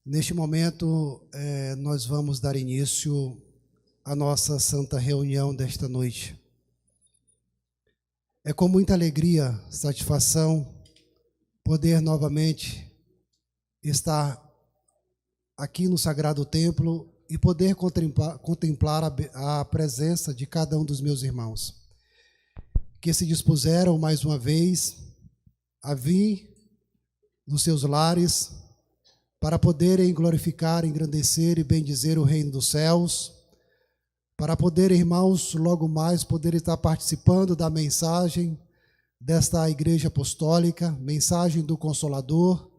Neste momento, nós vamos dar início à nossa santa reunião desta noite. É com muita alegria, satisfação, poder novamente estar aqui no Sagrado Templo e poder contemplar a presença de cada um dos meus irmãos, que se dispuseram mais uma vez a vir nos seus lares para poderem glorificar, engrandecer e bendizer o reino dos céus, para poder, irmãos, logo mais poder estar participando da mensagem desta Igreja Apostólica, mensagem do Consolador,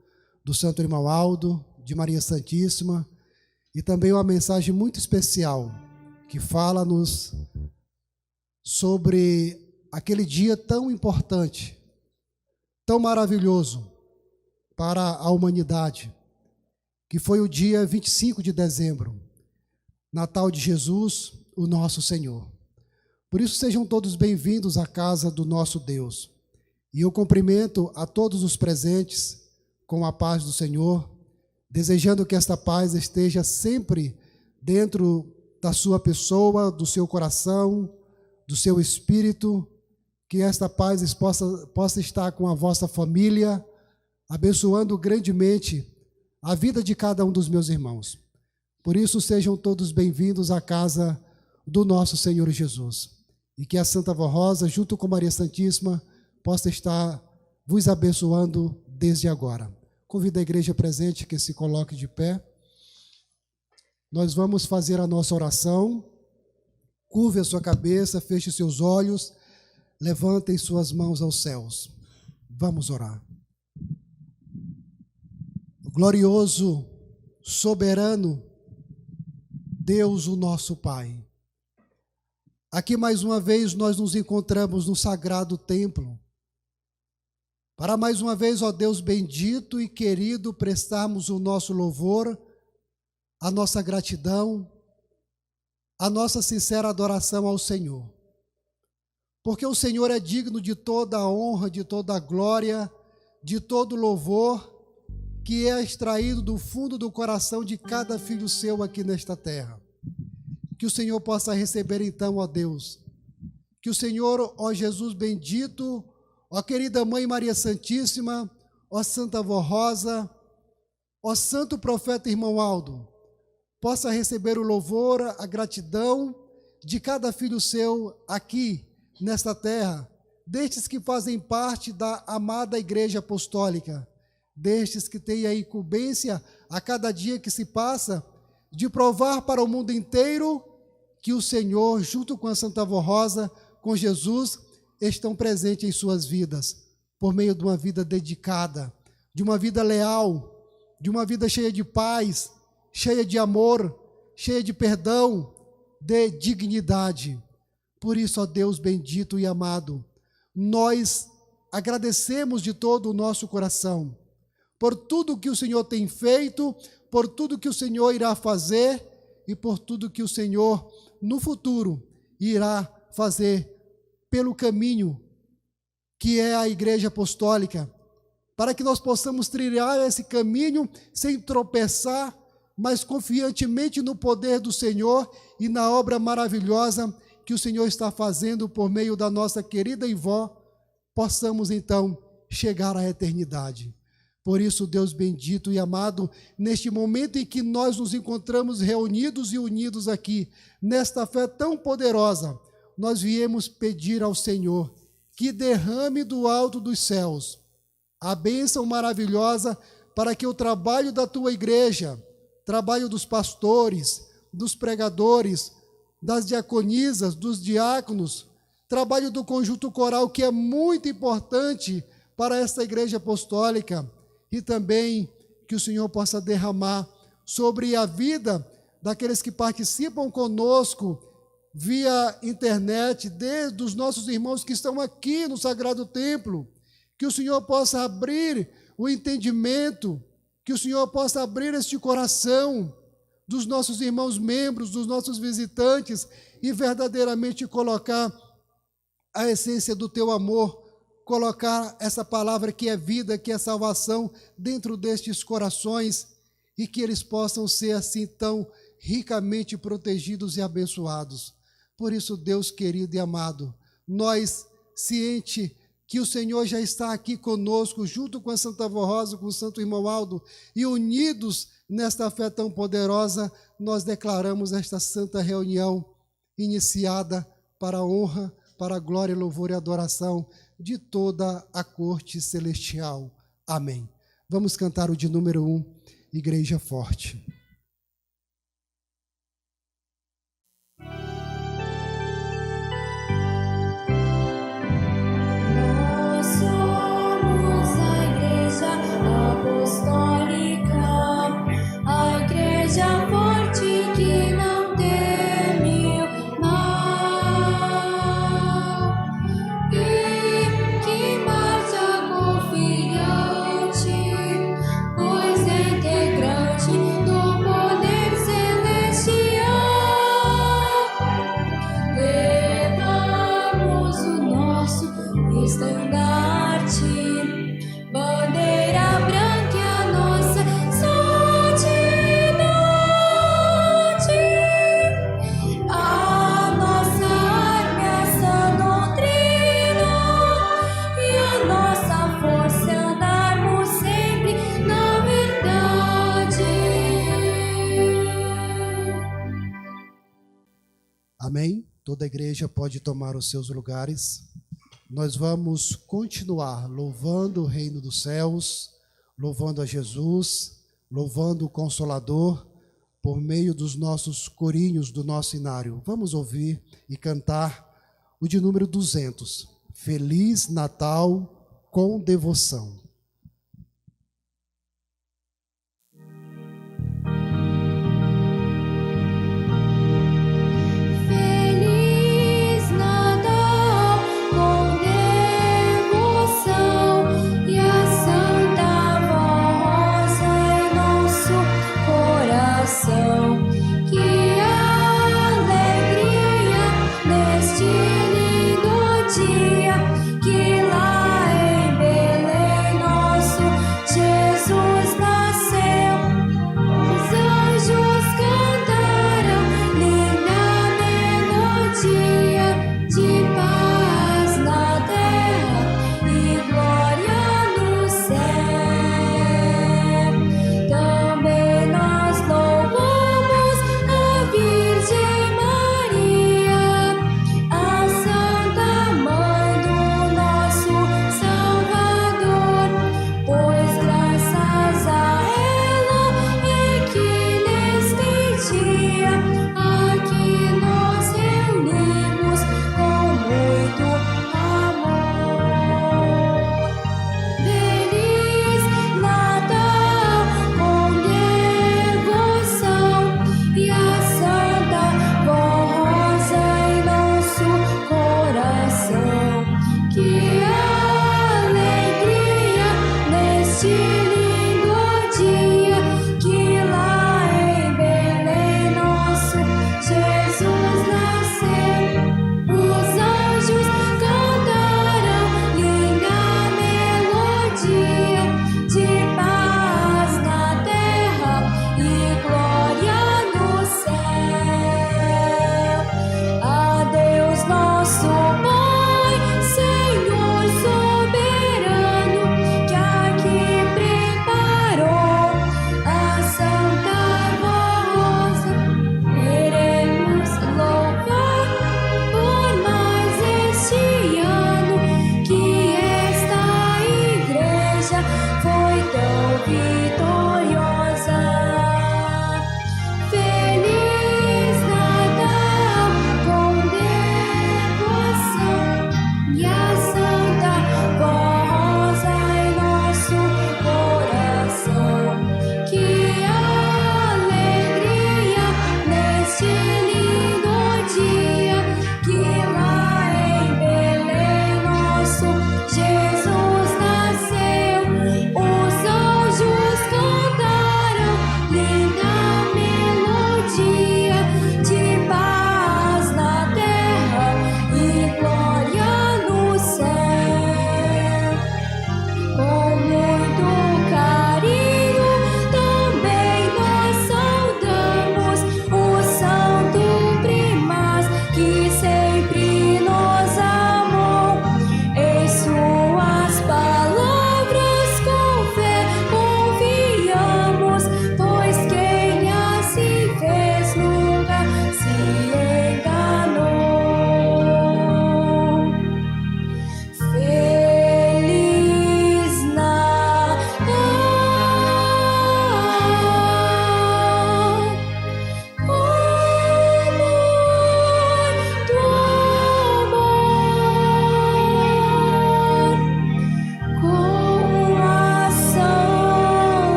do Santo Irmão Aldo, de Maria Santíssima, e também uma mensagem muito especial, que fala-nos sobre aquele dia tão importante, tão maravilhoso para a humanidade, que foi o dia 25 de dezembro, Natal de Jesus, o nosso Senhor. Por isso, sejam todos bem-vindos à casa do nosso Deus. E eu cumprimento a todos os presentes com a paz do Senhor, desejando que esta paz esteja sempre dentro da sua pessoa, do seu coração, do seu espírito, que esta paz possa estar com a vossa família, abençoando grandemente a vida de cada um dos meus irmãos. Por isso, sejam todos bem-vindos à casa do nosso Senhor Jesus. E que a Santa Avó Rosa, junto com Maria Santíssima, possa estar vos abençoando desde agora. Convido a igreja presente que se coloque de pé. Nós vamos fazer a nossa oração. Curve a sua cabeça, feche seus olhos, levantem suas mãos aos céus. Vamos orar. Glorioso, soberano, Deus, o nosso Pai. Aqui mais uma vez nós nos encontramos no Sagrado Templo, para mais uma vez, ó Deus bendito e querido, prestarmos o nosso louvor, a nossa gratidão, a nossa sincera adoração ao Senhor. Porque o Senhor é digno de toda a honra, de toda a glória, de todo louvor, que é extraído do fundo do coração de cada filho seu aqui nesta terra. Que o Senhor possa receber então, ó Deus, que o Senhor, ó Jesus bendito, ó querida Mãe Maria Santíssima, ó Santa Avó Rosa, ó Santo Profeta Irmão Aldo, possa receber o louvor, a gratidão de cada filho seu aqui nesta terra, destes que fazem parte da amada Igreja Apostólica, destes que têm a incumbência a cada dia que se passa de provar para o mundo inteiro que o Senhor, junto com a Santa Avó Rosa, com Jesus, estão presentes em suas vidas, por meio de uma vida dedicada, de uma vida leal, de uma vida cheia de paz, cheia de amor, cheia de perdão, de dignidade. Por isso, ó Deus bendito e amado, nós agradecemos de todo o nosso coração por tudo que o Senhor tem feito, por tudo que o Senhor irá fazer e por tudo que o Senhor, no futuro, irá fazer pelo caminho que é a Igreja Apostólica, para que nós possamos trilhar esse caminho sem tropeçar, mas confiantemente no poder do Senhor e na obra maravilhosa que o Senhor está fazendo por meio da nossa querida Ivó, possamos então chegar à eternidade. Por isso, Deus bendito e amado, neste momento em que nós nos encontramos reunidos e unidos aqui, nesta fé tão poderosa, nós viemos pedir ao Senhor que derrame do alto dos céus a bênção maravilhosa para que o trabalho da tua igreja, trabalho dos pastores, dos pregadores, das diaconisas, dos diáconos, trabalho do conjunto coral, que é muito importante para esta igreja apostólica, e também que o Senhor possa derramar sobre a vida daqueles que participam conosco via internet, desde os nossos irmãos que estão aqui no Sagrado Templo, que o Senhor possa abrir o entendimento, que o Senhor possa abrir este coração, dos nossos irmãos membros, dos nossos visitantes, e verdadeiramente colocar a essência do teu amor, colocar essa palavra que é vida, que é salvação, dentro destes corações, e que eles possam ser assim tão ricamente protegidos e abençoados. Por isso, Deus querido e amado, nós, ciente que o Senhor já está aqui conosco, junto com a Santa Vó Rosa, com o Santo Irmão Aldo, e unidos nesta fé tão poderosa, nós declaramos esta santa reunião iniciada para a honra, para a glória, louvor e adoração de toda a corte celestial. Amém. Vamos cantar o de número 1, Igreja Forte. Nós somos a Igreja Apostólica, a Igreja forte que não teme o mal e que marcha confiante, pois é integrante do poder celestial. Levamos o nosso estandarte, bandeira branca, a nossa santidade, a nossa arma, a sã doutrina, e a nossa força é andarmos sempre na verdade. Amém? Toda a igreja pode tomar os seus lugares. Nós vamos continuar louvando o reino dos céus, louvando a Jesus, louvando o Consolador, por meio dos nossos corinhos do nosso inário. Vamos ouvir e cantar o de número 200. Feliz Natal com devoção. Feliz Natal com devoção e a Santa Vó Rosa em nosso coração. Que alegria neste lindo dia, que lá em Belém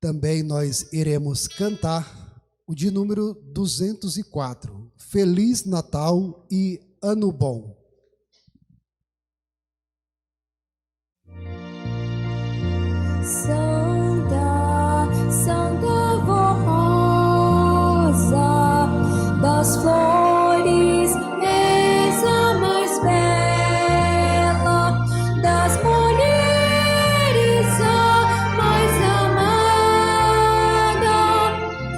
Também nós iremos cantar o de número 204, Feliz Natal e Ano Bom. Santa, Santa Rosa, das flores és a mais bela, das mulheres a mais amada,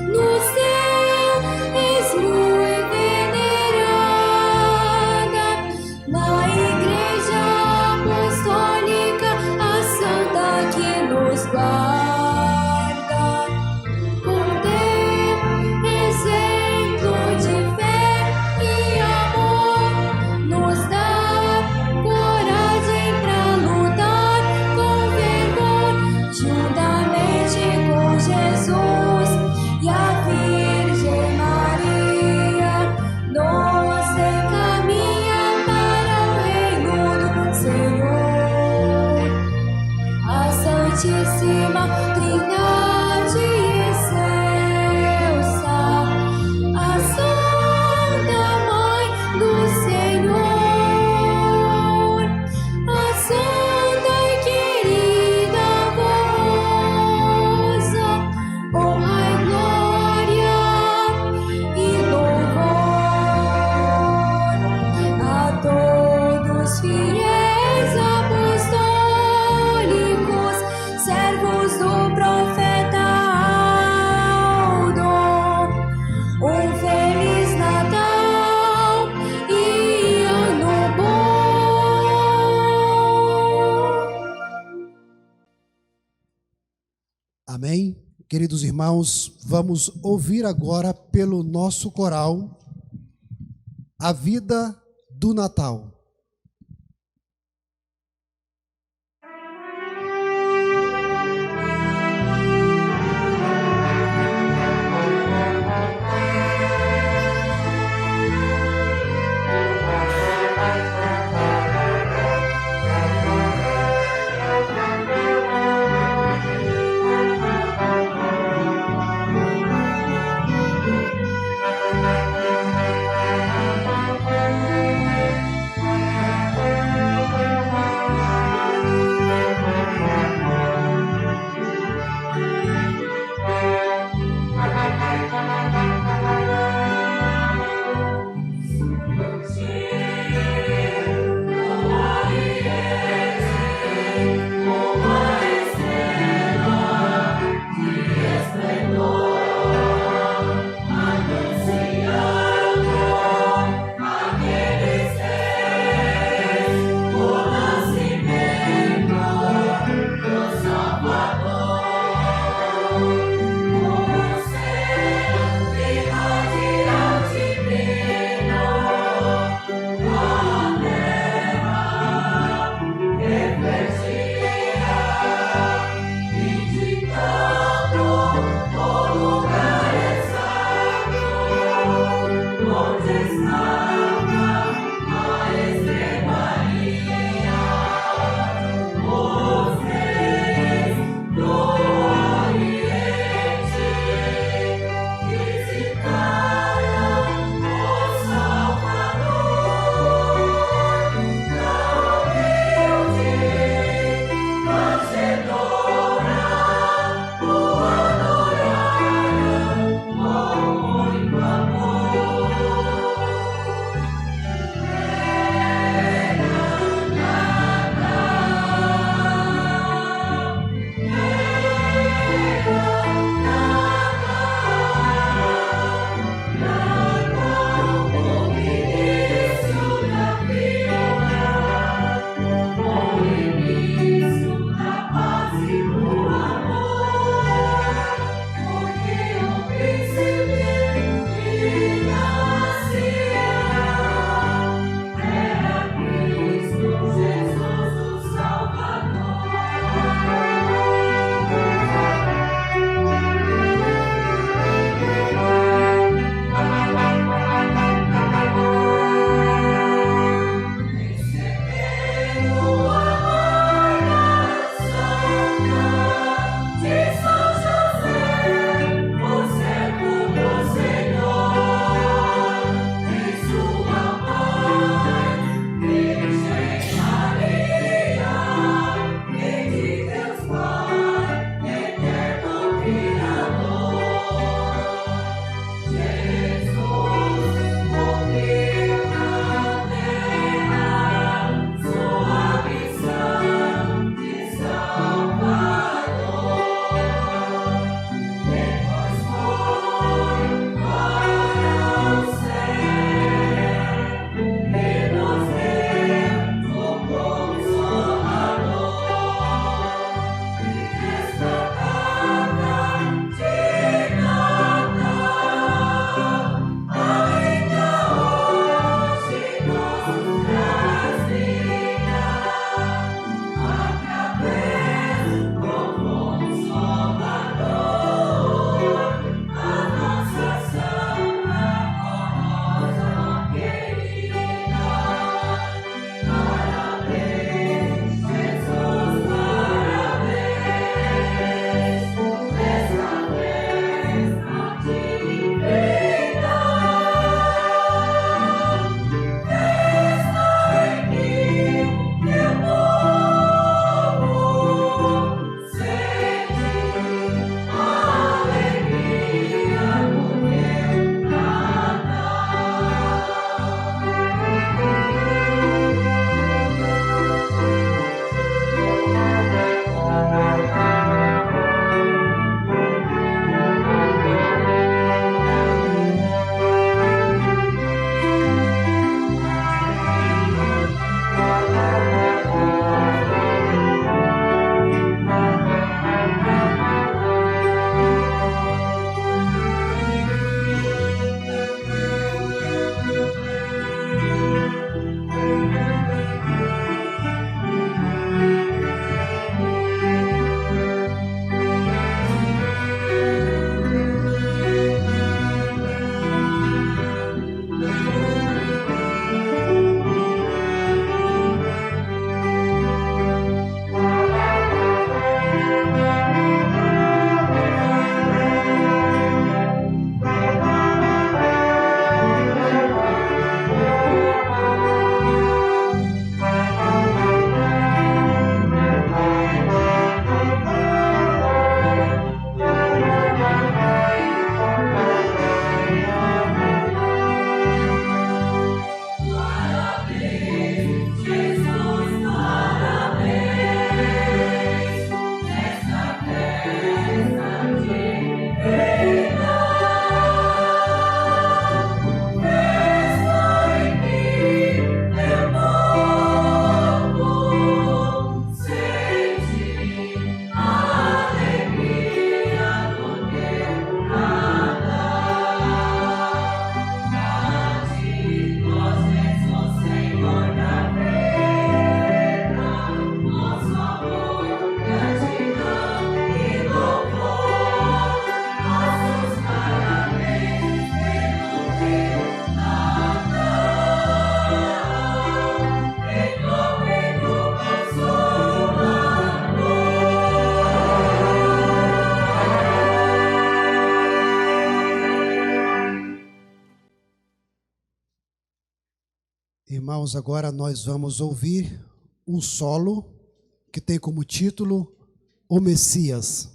no céu és muito venerada, na Igreja Apostólica a Santa que nos guarda, com teu exemplo de fé e amor, nos dá coragem para lutar com fervor, juntamente com Jesus e a Virgem Maria, nos encaminha para o reino do Senhor. A Santíssima Trindade excelsa, a Santa Mãe do Senhor, a Santa e querida Rosa, honra e glória e louvor a todos fiéis apostólicos, servos do profeta Aldo. Feliz Natal e Ano Bom. Amém? Queridos irmãos, vamos ouvir agora pelo nosso coral a vida do Natal. Santa Irmãos, agora nós vamos ouvir um solo que tem como título O Messias.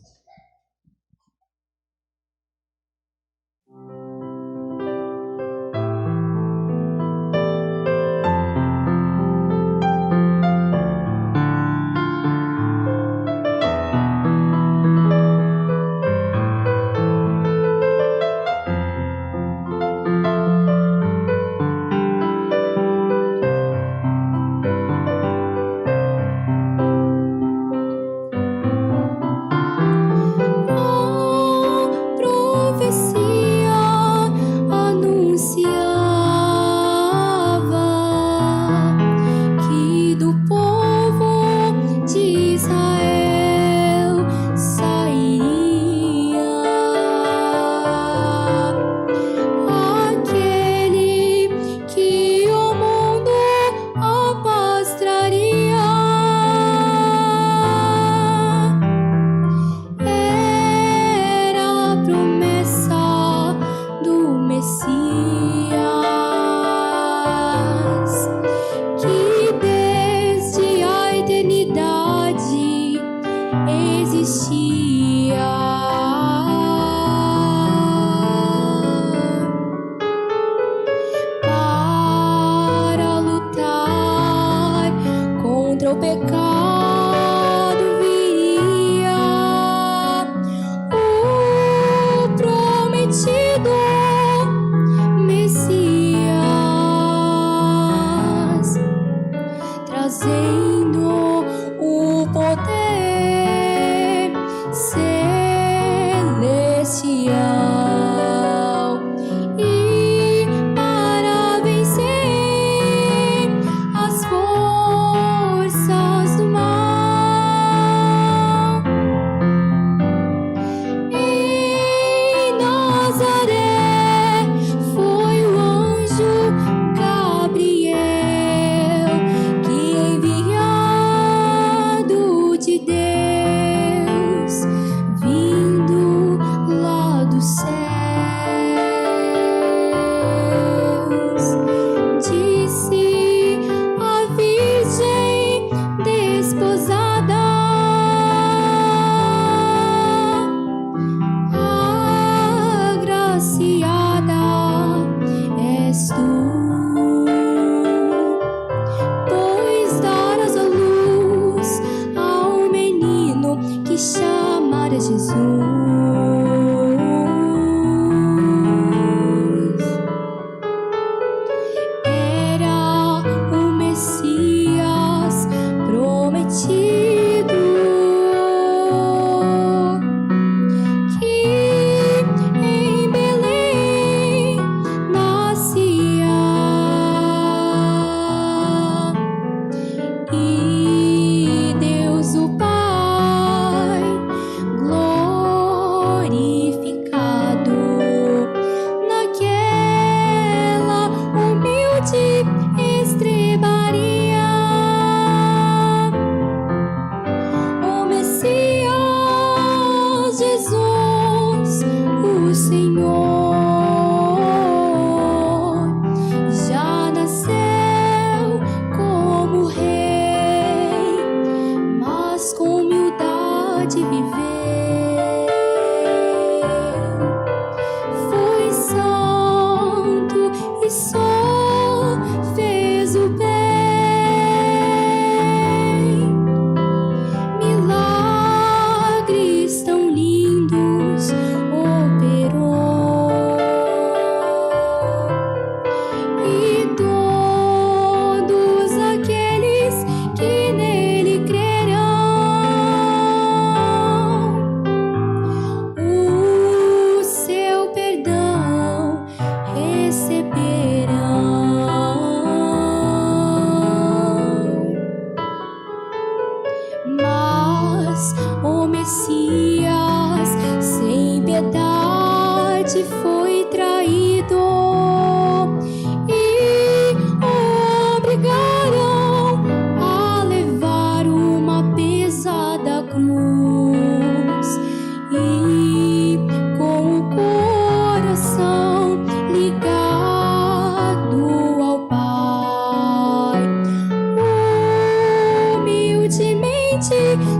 Ligado ao Pai.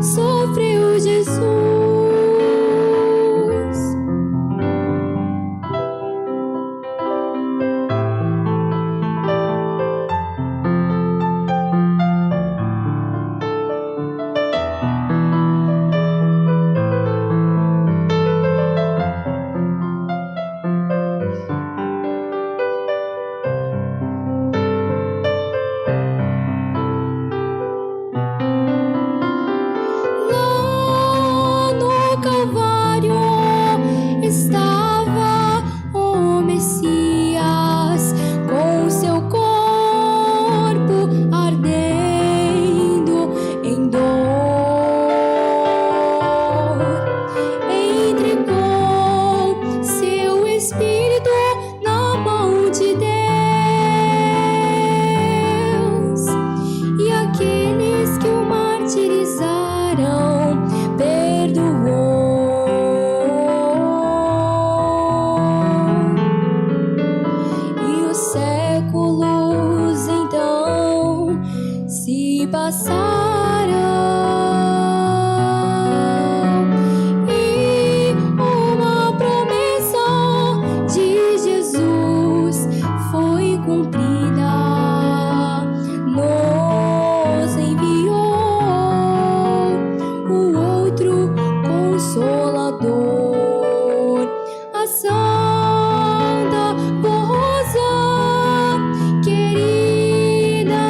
sofreu Jesus. Lá no Calvário estava o Messias, com seu corpo ardendo em dor. Entregou seu espírito na mão de Deus, e aqueles que o martirizaram perdoou. E os séculos então se passaram, e uma promessa de Jesus foi cumprida. Nos enviou o outro Consolador, a Santa Rosa querida.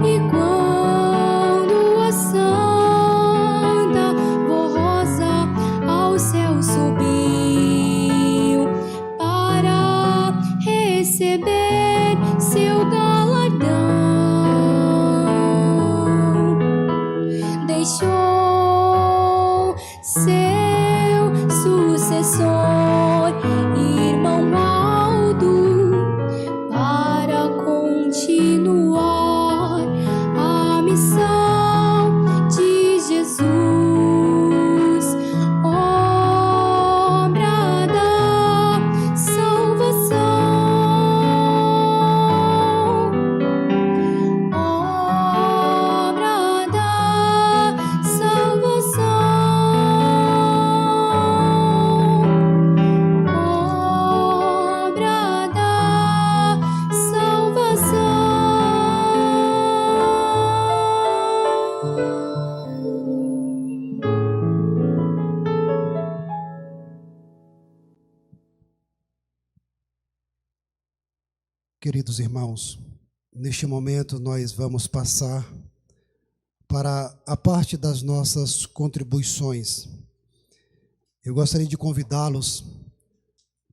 E quando a Santa Rosa ao céu subiu para receber seu galardão, deixou seu sucessor, irmão Aldo, para continuar a missão de Jesus, obra da salvação, obra da salvação, obra da salvação. Queridos irmãos, neste momento nós vamos passar para a parte das nossas contribuições. Eu gostaria de convidá-los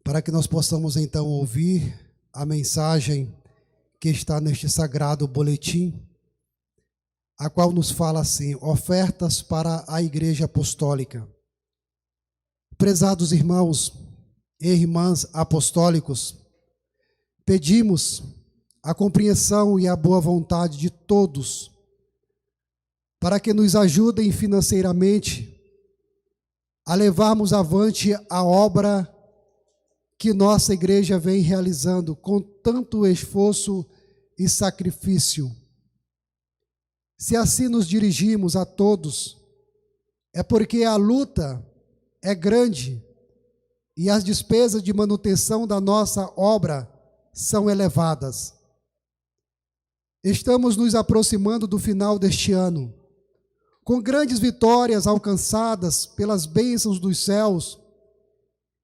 para que nós possamos então ouvir a mensagem que está neste sagrado boletim, a qual nos fala assim: ofertas para a Igreja Apostólica. Prezados irmãos e irmãs apostólicos, pedimos a compreensão e a boa vontade de todos para que nos ajudem financeiramente a levarmos avante a obra que nossa igreja vem realizando com tanto esforço e sacrifício. Se assim nos dirigimos a todos, é porque a luta é grande e as despesas de manutenção da nossa obra são elevadas. Estamos nos aproximando do final deste ano, com grandes vitórias alcançadas pelas bênçãos dos céus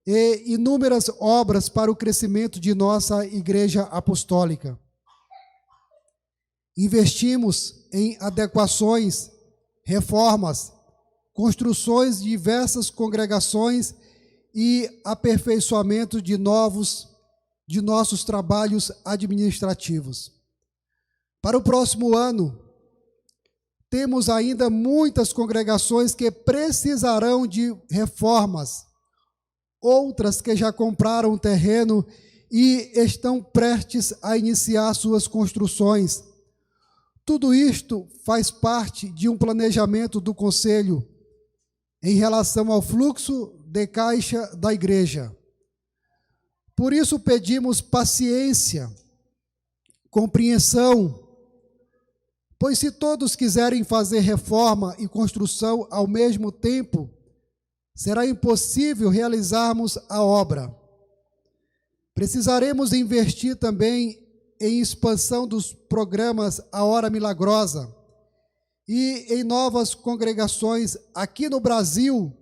e inúmeras obras para o crescimento de nossa Igreja Apostólica. Investimos em adequações, reformas, construções de diversas congregações e aperfeiçoamento de nossos trabalhos administrativos. Para o próximo ano, temos ainda muitas congregações que precisarão de reformas, outras que já compraram terreno e estão prestes a iniciar suas construções. Tudo isto faz parte de um planejamento do Conselho em relação ao fluxo de caixa da igreja. Por isso pedimos paciência, compreensão, Pois se todos quiserem fazer reforma e construção ao mesmo tempo, será impossível realizarmos a obra. Precisaremos investir também em expansão dos programas A Hora Milagrosa e em novas congregações aqui no Brasil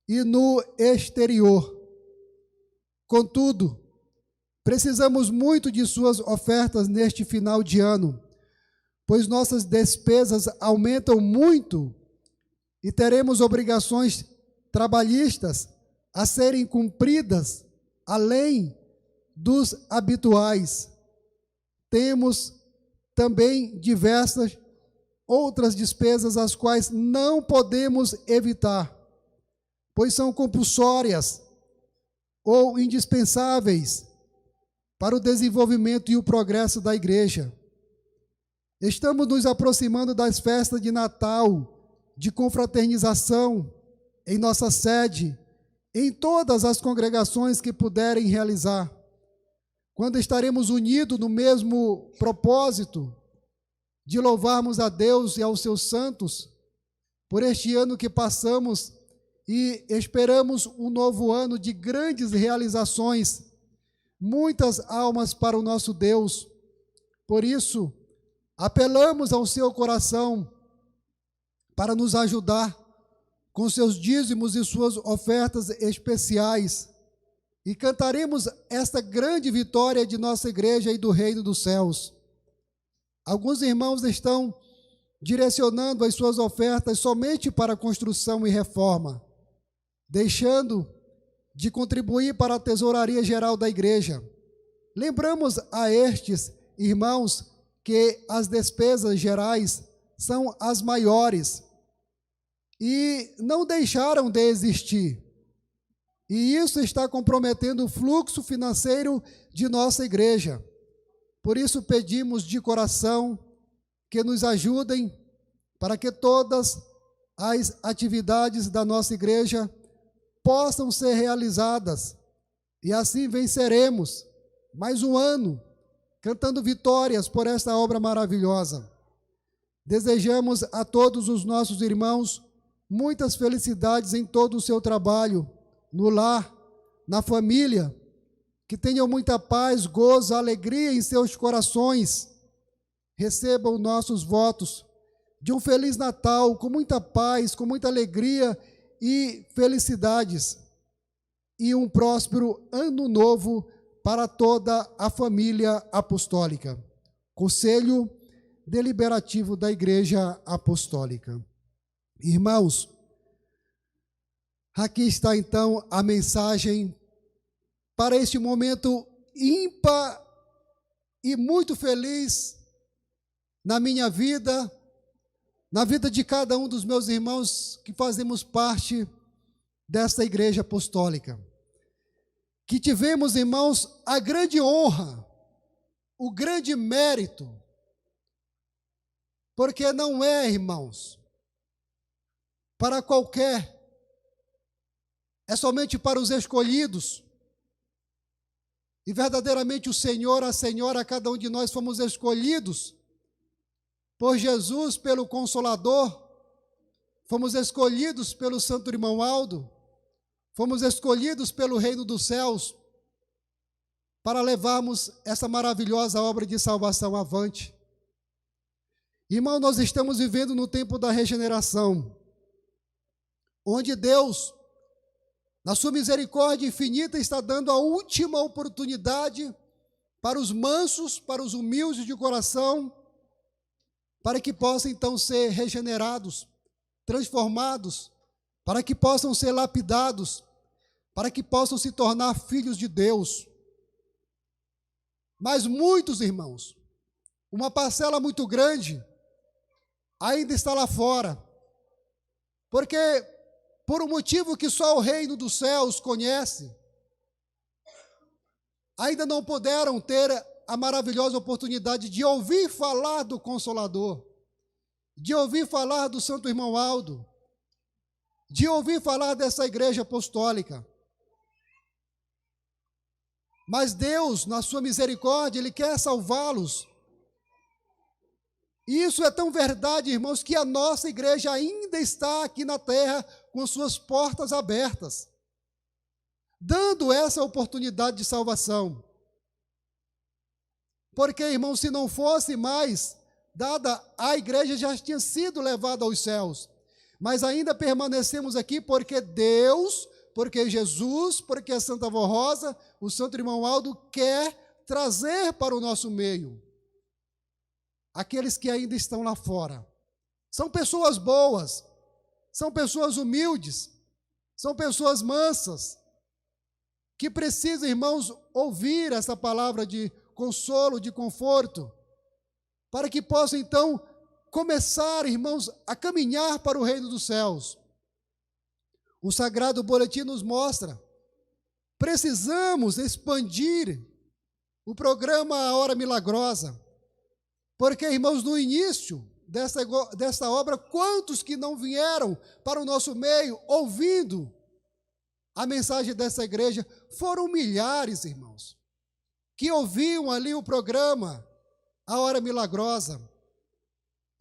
e no exterior. Contudo, precisamos muito de suas ofertas neste final de ano, pois nossas despesas aumentam muito e teremos obrigações trabalhistas a serem cumpridas além dos habituais. Temos também diversas outras despesas as quais não podemos evitar, pois são compulsórias ou indispensáveis para o desenvolvimento e o progresso da igreja. Estamos nos aproximando das festas de Natal, de confraternização em nossa sede, em todas as congregações que puderem realizar. Quando estaremos unidos no mesmo propósito de louvarmos a Deus e aos seus santos por este ano que passamos e esperamos um novo ano de grandes realizações, muitas almas para o nosso Deus. Por isso, apelamos ao seu coração para nos ajudar com seus dízimos e suas ofertas especiais e cantaremos esta grande vitória de nossa igreja e do reino dos céus. Alguns irmãos estão direcionando as suas ofertas somente para construção e reforma, deixando de contribuir para a tesouraria geral da igreja. Lembramos a estes irmãos que as despesas gerais são as maiores e não deixaram de existir. E isso está comprometendo o fluxo financeiro de nossa igreja. Por isso pedimos de coração que nos ajudem para que todas as atividades da nossa igreja possam ser realizadas. E assim venceremos mais um ano cantando vitórias por esta obra maravilhosa. Desejamos a todos os nossos irmãos muitas felicidades em todo o seu trabalho, no lar, na família, que tenham muita paz, gozo, alegria em seus corações. Recebam nossos votos de um Feliz Natal, com muita paz, com muita alegria e felicidades, e um próspero ano novo para toda a família apostólica. Conselho Deliberativo da Igreja Apostólica. Irmãos, aqui está então a mensagem para este momento ímpar e muito feliz na minha vida, na vida de cada um dos meus irmãos que fazemos parte desta igreja apostólica. Que tivemos, irmãos, a grande honra, o grande mérito, porque não é, irmãos, para qualquer, é somente para os escolhidos. E verdadeiramente o Senhor, a Senhora, cada um de nós fomos escolhidos por Jesus, pelo Consolador, fomos escolhidos pelo Santo Irmão Aldo, fomos escolhidos pelo Reino dos Céus para levarmos essa maravilhosa obra de salvação avante. Irmão, nós estamos vivendo no tempo da regeneração, onde Deus, na sua misericórdia infinita, está dando a última oportunidade para os mansos, para os humildes de coração, para que possam então ser regenerados, transformados, para que possam ser lapidados, para que possam se tornar filhos de Deus. Mas muitos, irmãos, uma parcela muito grande, ainda está lá fora, porque por um motivo que só o reino dos céus conhece, ainda não puderam ter a maravilhosa oportunidade de ouvir falar do Consolador, de ouvir falar do Santo Irmão Aldo, de ouvir falar dessa igreja apostólica. Mas Deus, na sua misericórdia, Ele quer salvá-los. E isso é tão verdade, irmãos, que a nossa igreja ainda está aqui na terra com suas portas abertas, dando essa oportunidade de salvação. Porque, irmãos, se não fosse mais dada, a igreja já tinha sido levada aos céus. Mas ainda permanecemos aqui porque Deus, porque Jesus, porque a Santa Avó Rosa, o Santo Irmão Aldo quer trazer para o nosso meio aqueles que ainda estão lá fora. São pessoas boas, são pessoas humildes, são pessoas mansas, que precisam, irmãos, ouvir essa palavra de consolo, de conforto, para que possam, então, começar, irmãos, a caminhar para o reino dos céus. O Sagrado Boletim nos mostra, precisamos expandir o programa A Hora Milagrosa, porque, irmãos, no início desta obra, quantos que não vieram para o nosso meio ouvindo a mensagem dessa igreja? Foram milhares, irmãos, que ouviam ali o programa A Hora Milagrosa,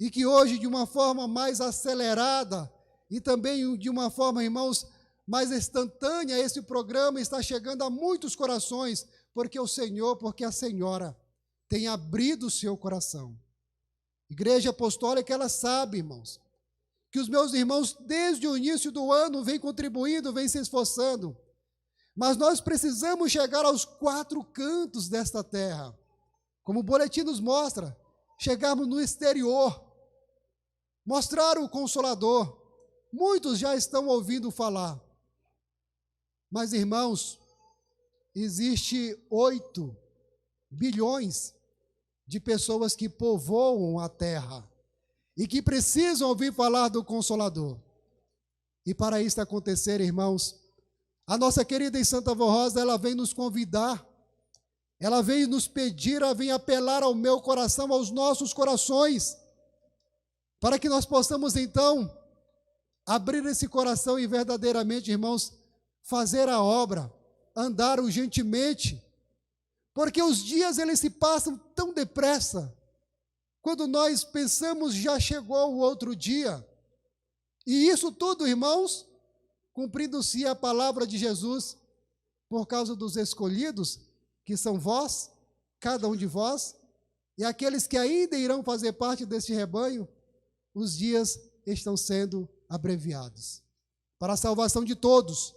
e que hoje, de uma forma mais acelerada e também de uma forma, irmãos, mais instantânea, esse programa está chegando a muitos corações, porque o Senhor, porque a Senhora tem abrido o seu coração. Igreja Apostólica, ela sabe, irmãos, que os meus irmãos, desde o início do ano, vêm contribuindo, vêm se esforçando, mas nós precisamos chegar aos 4 cantos desta terra, como o boletim nos mostra, chegarmos no exterior, mostrar o Consolador. Muitos já estão ouvindo falar, mas, irmãos, existe 8 bilhões de pessoas que povoam a terra e que precisam ouvir falar do Consolador. E para isso acontecer, irmãos, a nossa querida e Santa Avó Rosa, ela vem nos convidar, ela vem nos pedir, ela vem apelar ao meu coração, aos nossos corações, para que nós possamos, então, abrir esse coração e verdadeiramente, irmãos, fazer a obra, andar urgentemente, porque os dias eles se passam tão depressa. Quando nós pensamos, já chegou o outro dia. E isso tudo, irmãos, cumprindo-se a palavra de Jesus, por causa dos escolhidos, que são vós, cada um de vós, e aqueles que ainda irão fazer parte deste rebanho, os dias estão sendo abreviados, para a salvação de todos.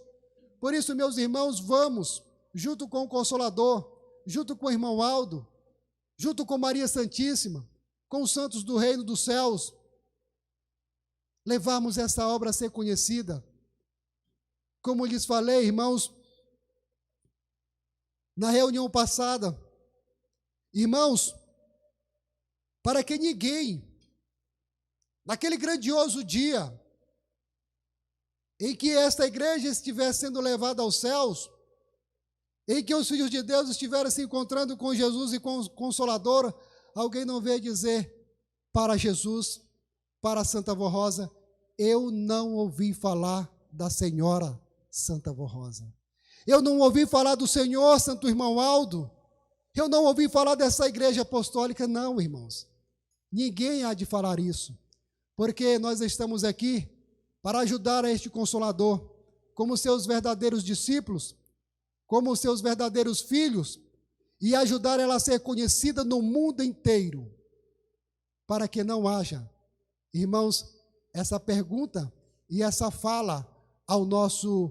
Por isso, meus irmãos, vamos, junto com o Consolador, junto com o irmão Aldo, junto com Maria Santíssima, com os santos do reino dos céus, levarmos essa obra a ser conhecida. Como lhes falei, irmãos, na reunião passada, irmãos, para que ninguém, naquele grandioso dia, em que esta igreja estivesse sendo levada aos céus, em que os filhos de Deus estiverem se encontrando com Jesus e com o Consolador, alguém não veio dizer para Jesus, para a Santa Avó Rosa, eu não ouvi falar da Senhora Santa Avó Rosa. Eu não ouvi falar do Senhor Santo Irmão Aldo. Eu não ouvi falar dessa igreja apostólica, não, irmãos. Ninguém há de falar isso, porque nós estamos aqui para ajudar a este Consolador, como seus verdadeiros discípulos, como seus verdadeiros filhos, e ajudar ela a ser conhecida no mundo inteiro, para que não haja, irmãos, essa pergunta e essa fala ao nosso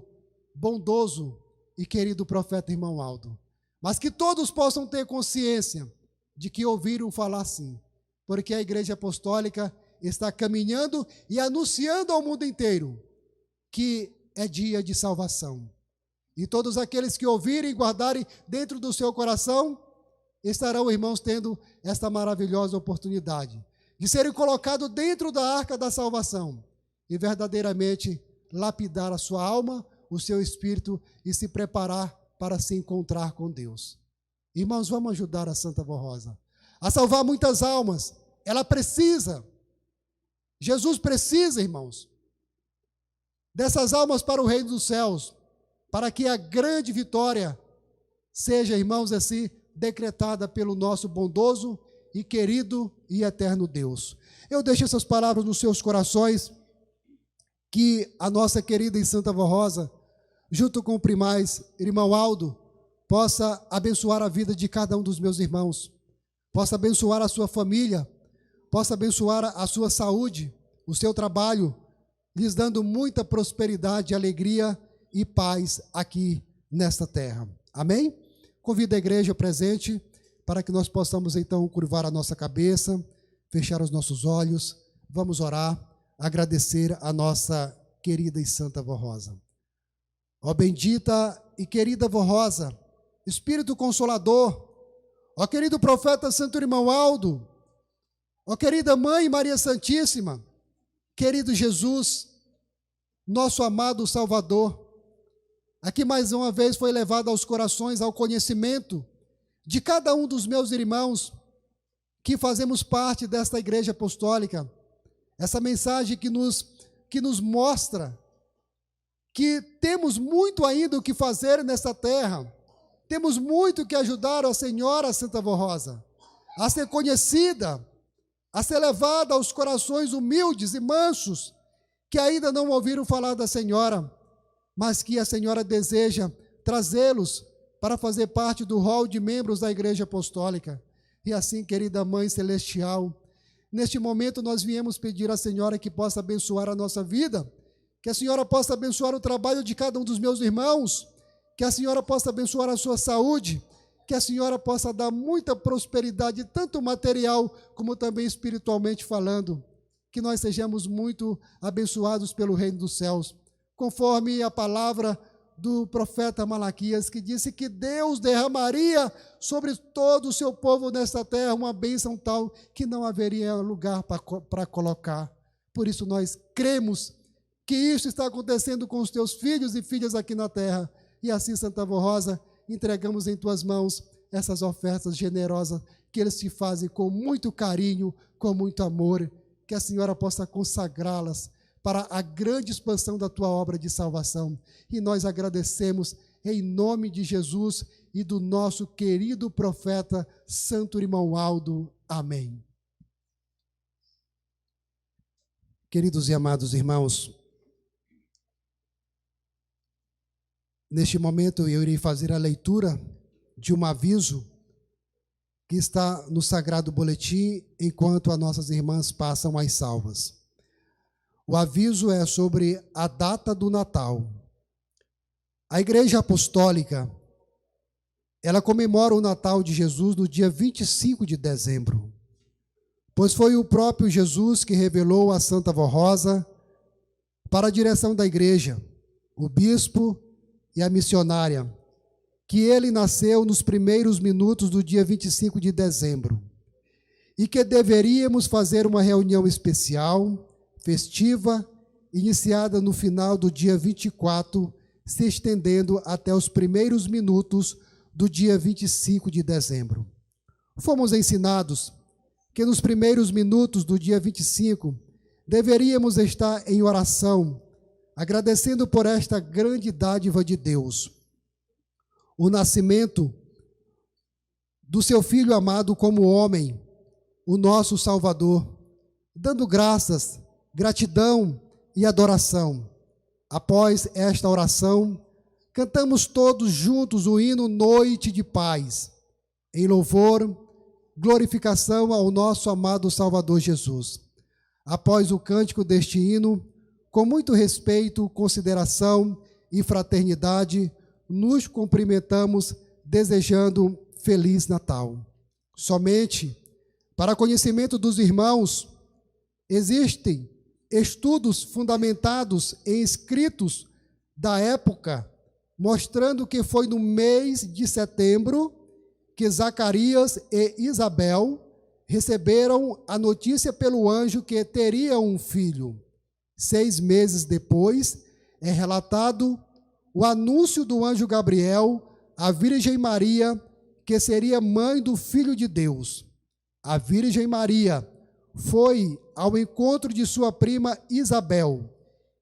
bondoso e querido profeta irmão Aldo, mas que todos possam ter consciência de que ouviram falar sim, porque a Igreja Apostólica está caminhando e anunciando ao mundo inteiro que é dia de salvação. E todos aqueles que ouvirem e guardarem dentro do seu coração, estarão, irmãos, tendo esta maravilhosa oportunidade de serem colocados dentro da arca da salvação e verdadeiramente lapidar a sua alma, o seu espírito e se preparar para se encontrar com Deus. Irmãos, vamos ajudar a Santa Avó Rosa a salvar muitas almas. Ela precisa, Jesus precisa, irmãos, dessas almas para o reino dos céus, para que a grande vitória seja, irmãos, assim, decretada pelo nosso bondoso e querido e eterno Deus. Eu deixo essas palavras nos seus corações, que a nossa querida e santa avó Rosa, junto com o primaz, irmão Aldo, possa abençoar a vida de cada um dos meus irmãos, possa abençoar a sua família, possa abençoar a sua saúde, o seu trabalho, lhes dando muita prosperidade, alegria e paz aqui nesta terra. Amém? Convido a igreja presente para que nós possamos então curvar a nossa cabeça, fechar os nossos olhos, vamos orar, agradecer a nossa querida e santa avó Rosa. Ó bendita e querida avó Rosa, Espírito Consolador, ó querido profeta Santo Irmão Aldo, ó querida Mãe Maria Santíssima, querido Jesus, nosso amado Salvador, aqui mais uma vez foi levado aos corações, ao conhecimento de cada um dos meus irmãos que fazemos parte desta igreja apostólica, essa mensagem que nos mostra que temos muito ainda o que fazer nesta terra, temos muito que ajudar a Senhora Santa Avó Rosa a ser conhecida, a ser levada aos corações humildes e mansos que ainda não ouviram falar da Senhora, mas que a Senhora deseja trazê-los para fazer parte do rol de membros da Igreja Apostólica. E assim, querida Mãe Celestial, neste momento nós viemos pedir à Senhora que possa abençoar a nossa vida, que a Senhora possa abençoar o trabalho de cada um dos meus irmãos, que a Senhora possa abençoar a sua saúde, que a Senhora possa dar muita prosperidade, tanto material como também espiritualmente falando, que nós sejamos muito abençoados pelo reino dos céus, conforme a palavra do profeta Malaquias, que disse que Deus derramaria sobre todo o seu povo nesta terra uma bênção tal que não haveria lugar para colocar. Por isso nós cremos que isso está acontecendo com os teus filhos e filhas aqui na terra. E assim, Santa Avó Rosa, entregamos em tuas mãos essas ofertas generosas que eles te fazem com muito carinho, com muito amor, que a Senhora possa consagrá-las para a grande expansão da tua obra de salvação. E nós agradecemos em nome de Jesus e do nosso querido profeta Santo Irmão Aldo. Amém. Queridos e amados irmãos, neste momento eu irei fazer a leitura de um aviso que está no Sagrado Boletim, enquanto as nossas irmãs passam as salvas. O aviso é sobre a data do Natal. A Igreja Apostólica, ela comemora o Natal de Jesus no dia 25 de dezembro, pois foi o próprio Jesus que revelou a Santa Avó Rosa para a direção da Igreja, o bispo e a missionária, que ele nasceu nos primeiros minutos do dia 25 de dezembro, e que deveríamos fazer uma reunião especial, festiva, iniciada no final do dia 24, se estendendo até os primeiros minutos do dia 25 de dezembro. Fomos ensinados que nos primeiros minutos do dia 25 deveríamos estar em oração, agradecendo por esta grande dádiva de Deus, o nascimento do seu Filho amado como homem, o nosso Salvador, dando graças, gratidão e adoração. Após esta oração, cantamos todos juntos o hino Noite de Paz, em louvor, glorificação ao nosso amado Salvador Jesus. Após o cântico deste hino, com muito respeito, consideração e fraternidade, nos cumprimentamos desejando Feliz Natal. Somente para conhecimento dos irmãos, existem estudos fundamentados em escritos da época, mostrando que foi no mês de setembro que Zacarias e Isabel receberam a notícia pelo anjo que teriam um filho. 6 meses depois, é relatado o anúncio do anjo Gabriel à Virgem Maria, que seria mãe do Filho de Deus. A Virgem Maria foi ao encontro de sua prima Isabel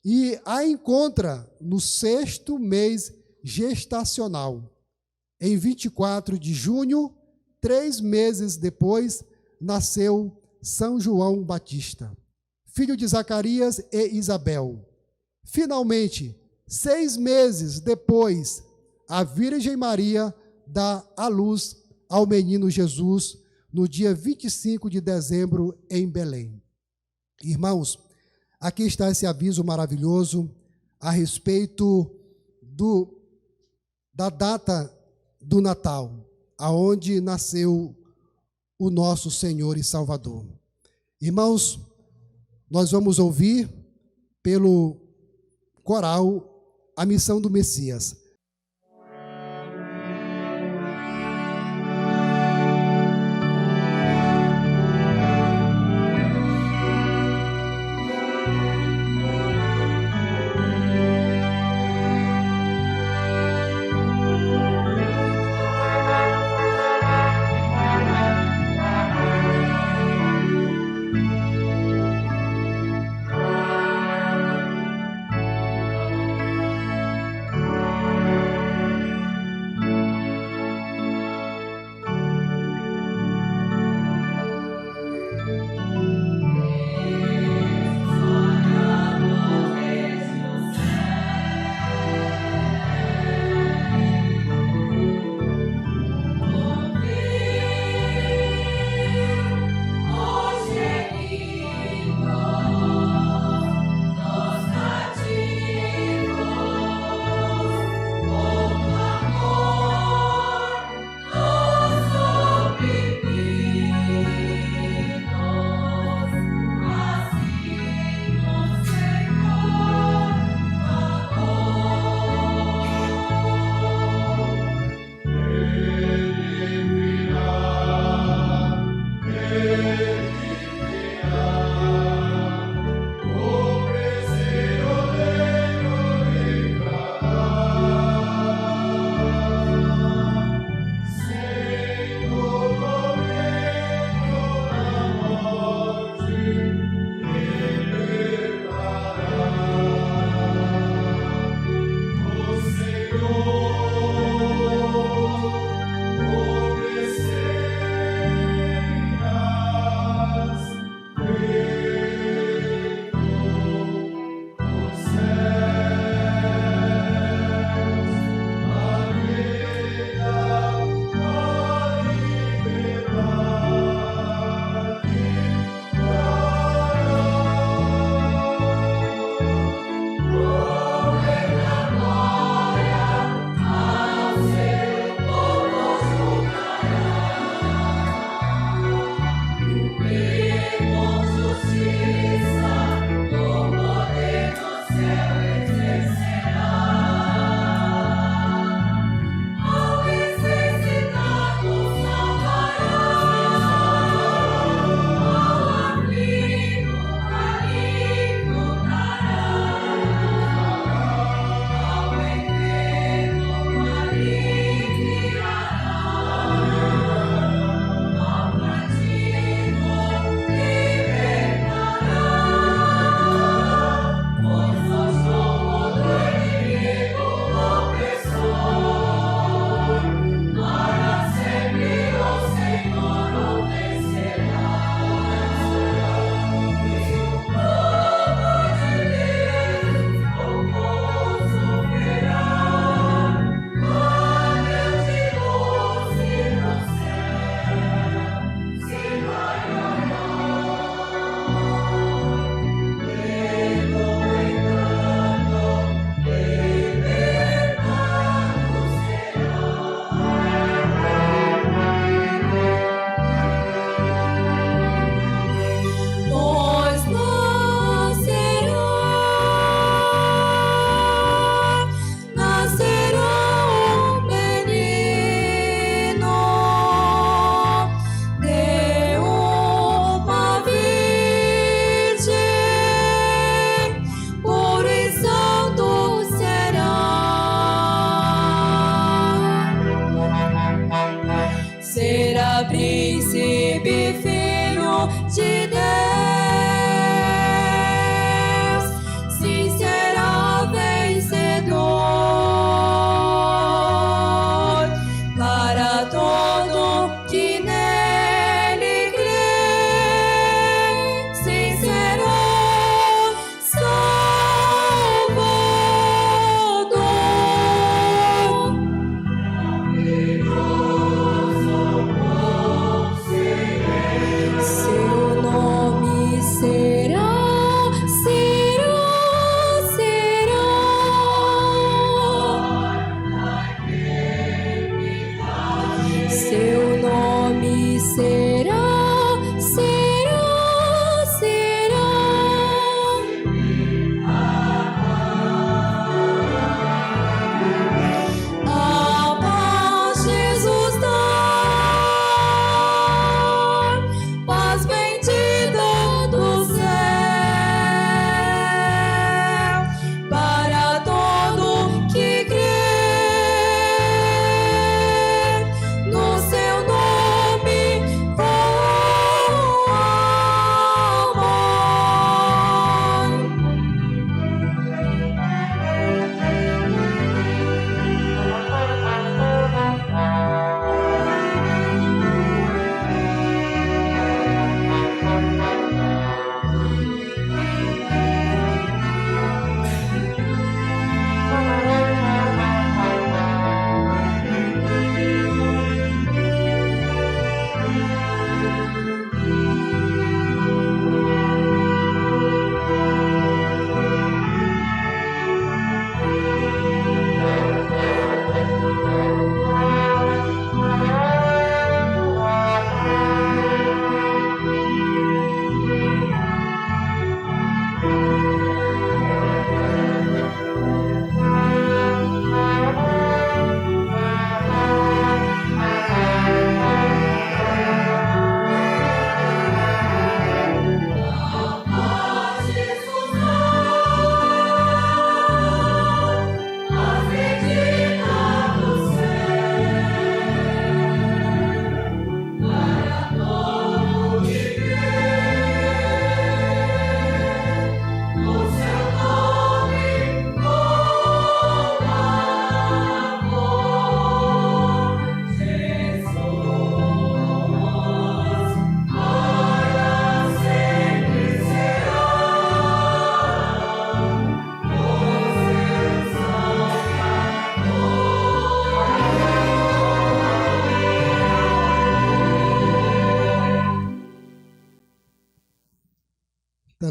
e a encontra no 6º mês gestacional. Em 24 de junho, 3 meses depois, nasceu São João Batista, filho de Zacarias e Isabel. Finalmente, 6 meses depois, a Virgem Maria dá à luz ao menino Jesus no dia 25 de dezembro em Belém. Irmãos, aqui está esse aviso maravilhoso a respeito da data do Natal, aonde nasceu o nosso Senhor e Salvador. Irmãos, nós vamos ouvir pelo coral a missão do Messias.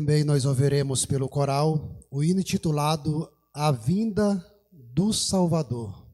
também nós ouviremos pelo coral o hino intitulado A Vinda do Salvador.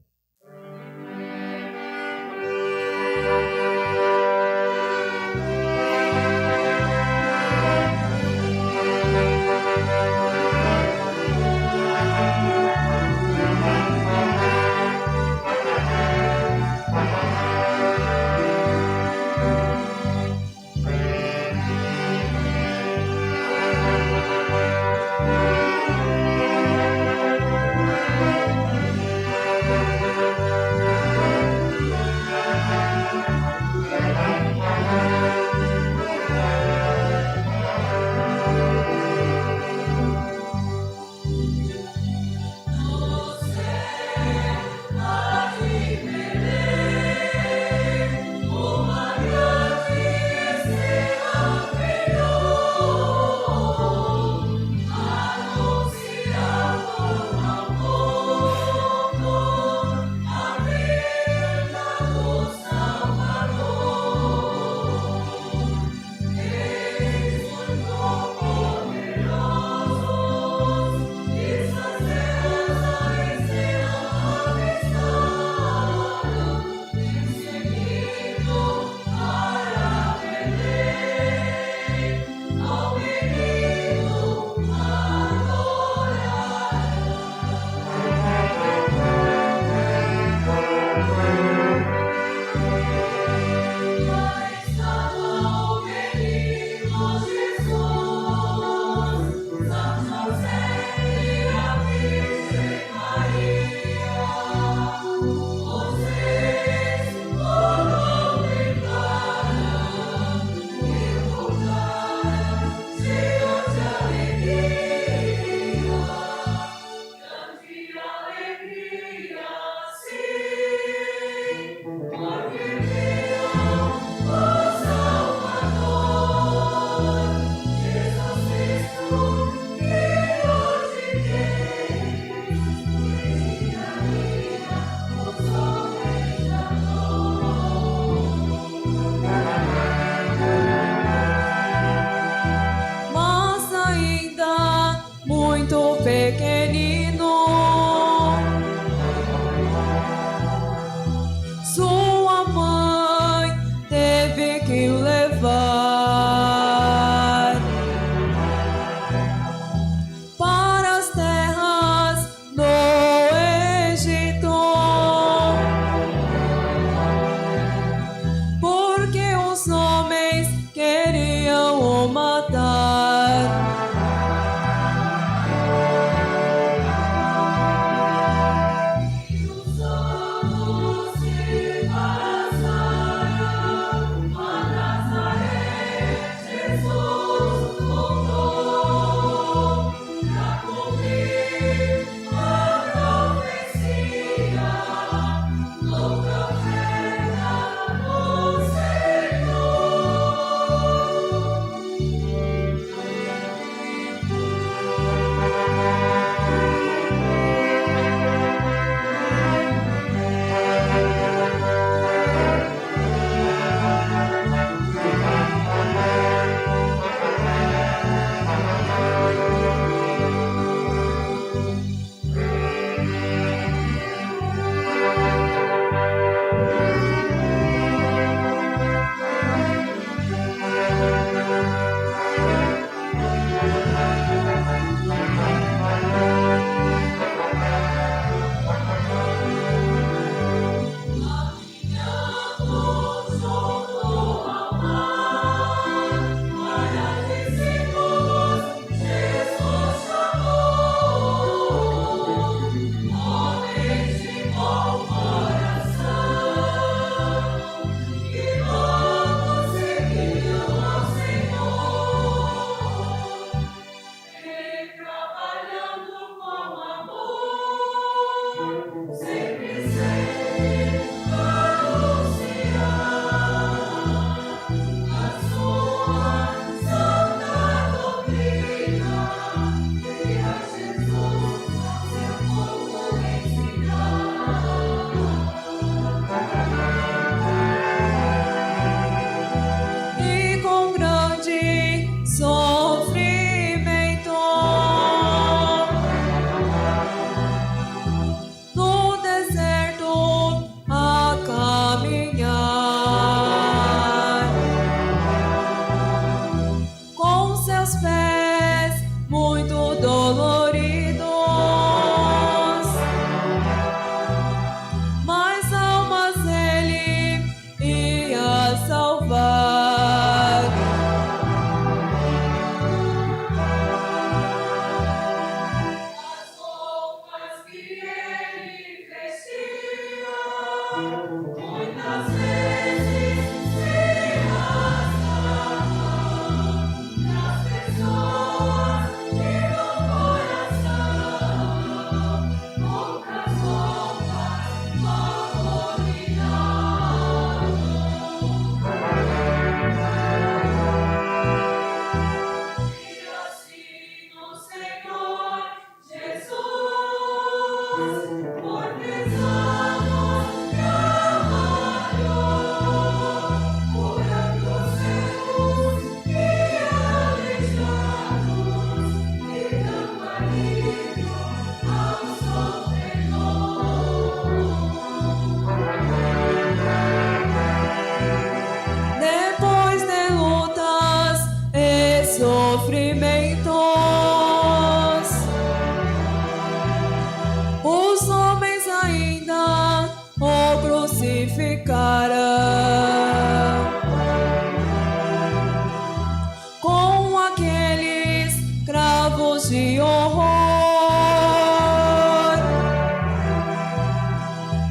doloridos, mas almas ele ia salvar. As roupas que ele vestia, muitas vezes se rasgavam das pessoas e do coração. Outras roupas abominavam. E assim no Senhor Jesus, por pesados trabalhou, curando cegos e aleijados, e dando alívio ao sofredor. Depois de lutas e sofrimentos, os homens ainda o crucificaram com aqueles cravos de horror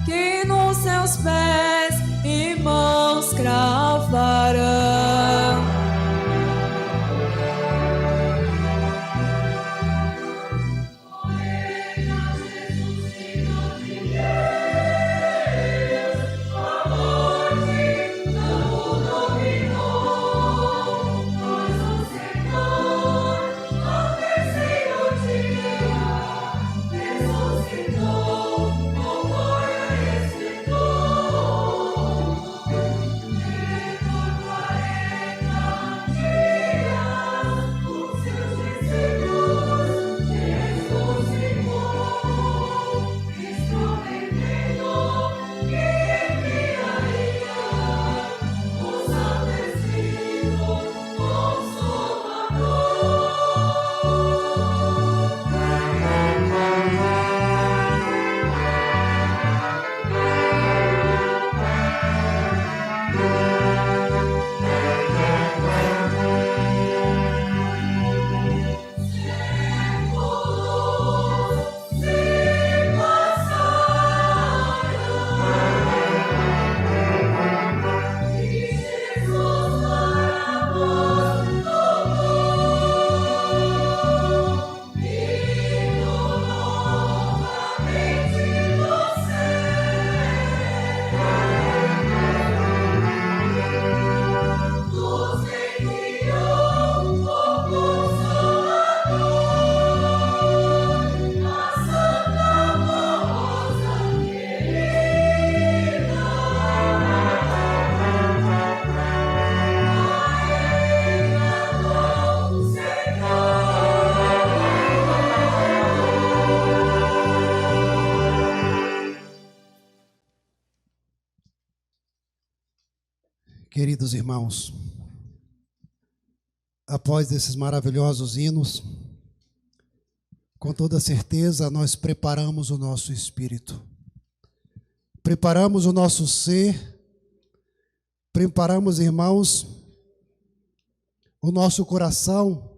que nos seus pés e mãos cravaram. Porém, a Jesus, Filho de Deus, a morte não o dominou, pois o Senhor, ao terceiro dia, ressuscitou conforme a Escritura. E por 40 dias, os seus discípulos ressuscitou, prometendo que enviaria o Santo Espírito Consolador. Séculos se passaram e Jesus para nós tocou, vindo novamente do céu, nos enviou o Consolador, a Santa Rosa querida. Queridos irmãos, após esses maravilhosos hinos, com toda certeza nós preparamos o nosso espírito, preparamos o nosso ser, preparamos, irmãos, o nosso coração,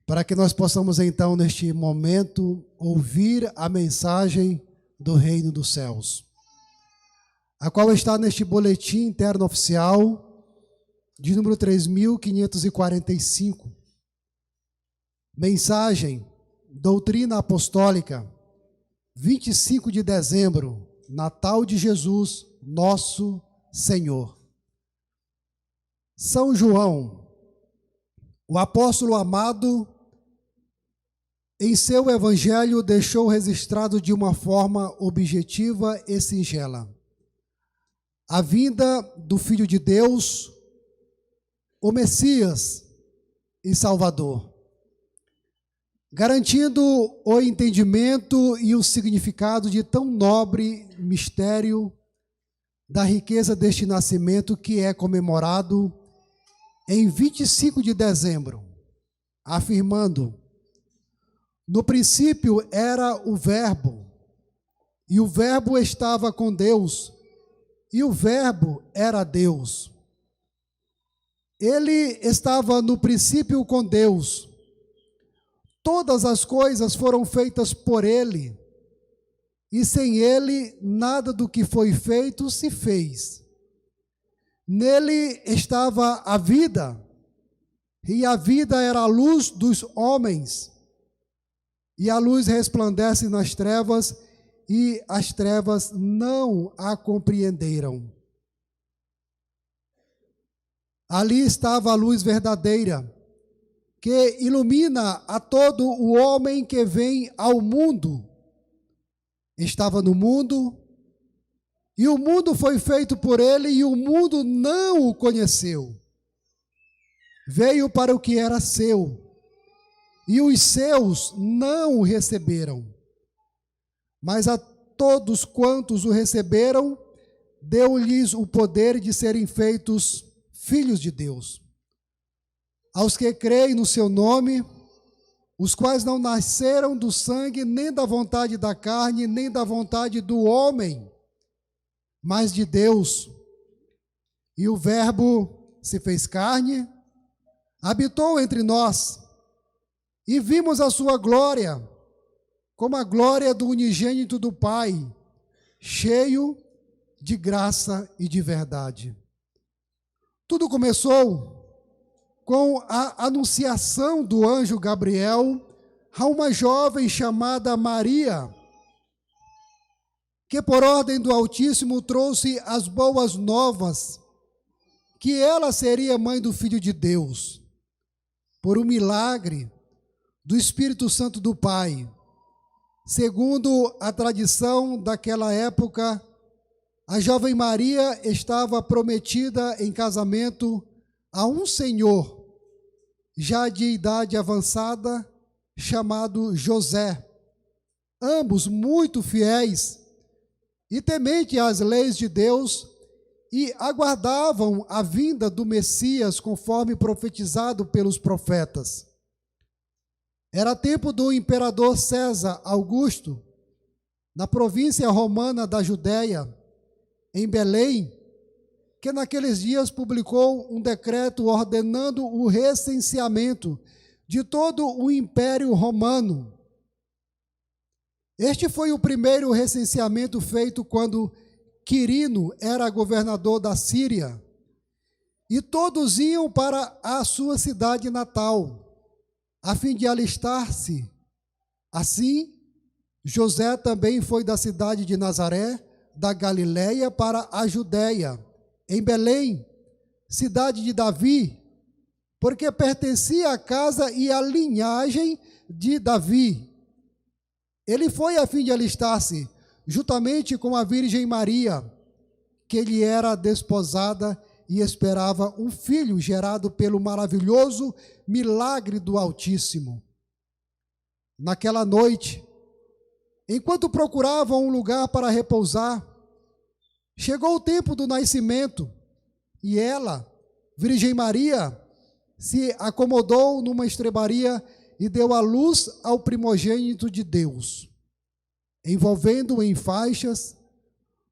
para que nós possamos então, neste momento, ouvir a mensagem do Reino dos Céus, a qual está neste boletim interno oficial de número 3.545. Mensagem, doutrina apostólica, 25 de dezembro, Natal de Jesus, nosso Senhor. São João, o apóstolo amado, em seu evangelho deixou registrado de uma forma objetiva e singela a vinda do Filho de Deus, o Messias e Salvador, garantindo o entendimento e o significado de tão nobre mistério da riqueza deste nascimento que é comemorado em 25 de dezembro, afirmando: No princípio era o Verbo, e o Verbo estava com Deus, e o Verbo era Deus. Ele estava no princípio com Deus. Todas as coisas foram feitas por ele, e sem ele nada do que foi feito se fez. Nele estava a vida, e a vida era a luz dos homens. E a luz resplandece nas trevas, e as trevas não a compreenderam. Ali estava a luz verdadeira, que ilumina a todo o homem que vem ao mundo. Estava no mundo, e o mundo foi feito por ele, e o mundo não o conheceu. Veio para o que era seu, e os seus não o receberam. Mas a todos quantos o receberam, deu-lhes o poder de serem feitos filhos de Deus. Aos que creem no seu nome, os quais não nasceram do sangue, nem da vontade da carne, nem da vontade do homem, mas de Deus. E o Verbo se fez carne, habitou entre nós, e vimos a sua glória, como a glória do unigênito do Pai, cheio de graça e de verdade. Tudo começou com a anunciação do anjo Gabriel a uma jovem chamada Maria, que por ordem do Altíssimo trouxe as boas novas, que ela seria mãe do Filho de Deus, por um milagre do Espírito Santo do Pai. Segundo a tradição daquela época, a jovem Maria estava prometida em casamento a um senhor, já de idade avançada, chamado José, ambos muito fiéis e tementes às leis de Deus, e aguardavam a vinda do Messias conforme profetizado pelos profetas. Era tempo do imperador César Augusto, na província romana da Judéia, em Belém, que naqueles dias publicou um decreto ordenando o recenseamento de todo o Império Romano. Este foi o primeiro recenseamento feito quando Quirino era governador da Síria, e todos iam para a sua cidade natal, a fim de alistar-se. Assim, José também foi da cidade de Nazaré, da Galiléia, para a Judéia, em Belém, cidade de Davi, porque pertencia à casa e à linhagem de Davi. Ele foi a fim de alistar-se, juntamente com a Virgem Maria, que lhe era desposada e esperava um filho gerado pelo maravilhoso milagre do Altíssimo. Naquela noite, enquanto procuravam um lugar para repousar, chegou o tempo do nascimento, e ela, Virgem Maria, se acomodou numa estrebaria e deu à luz ao primogênito de Deus, envolvendo-o em faixas,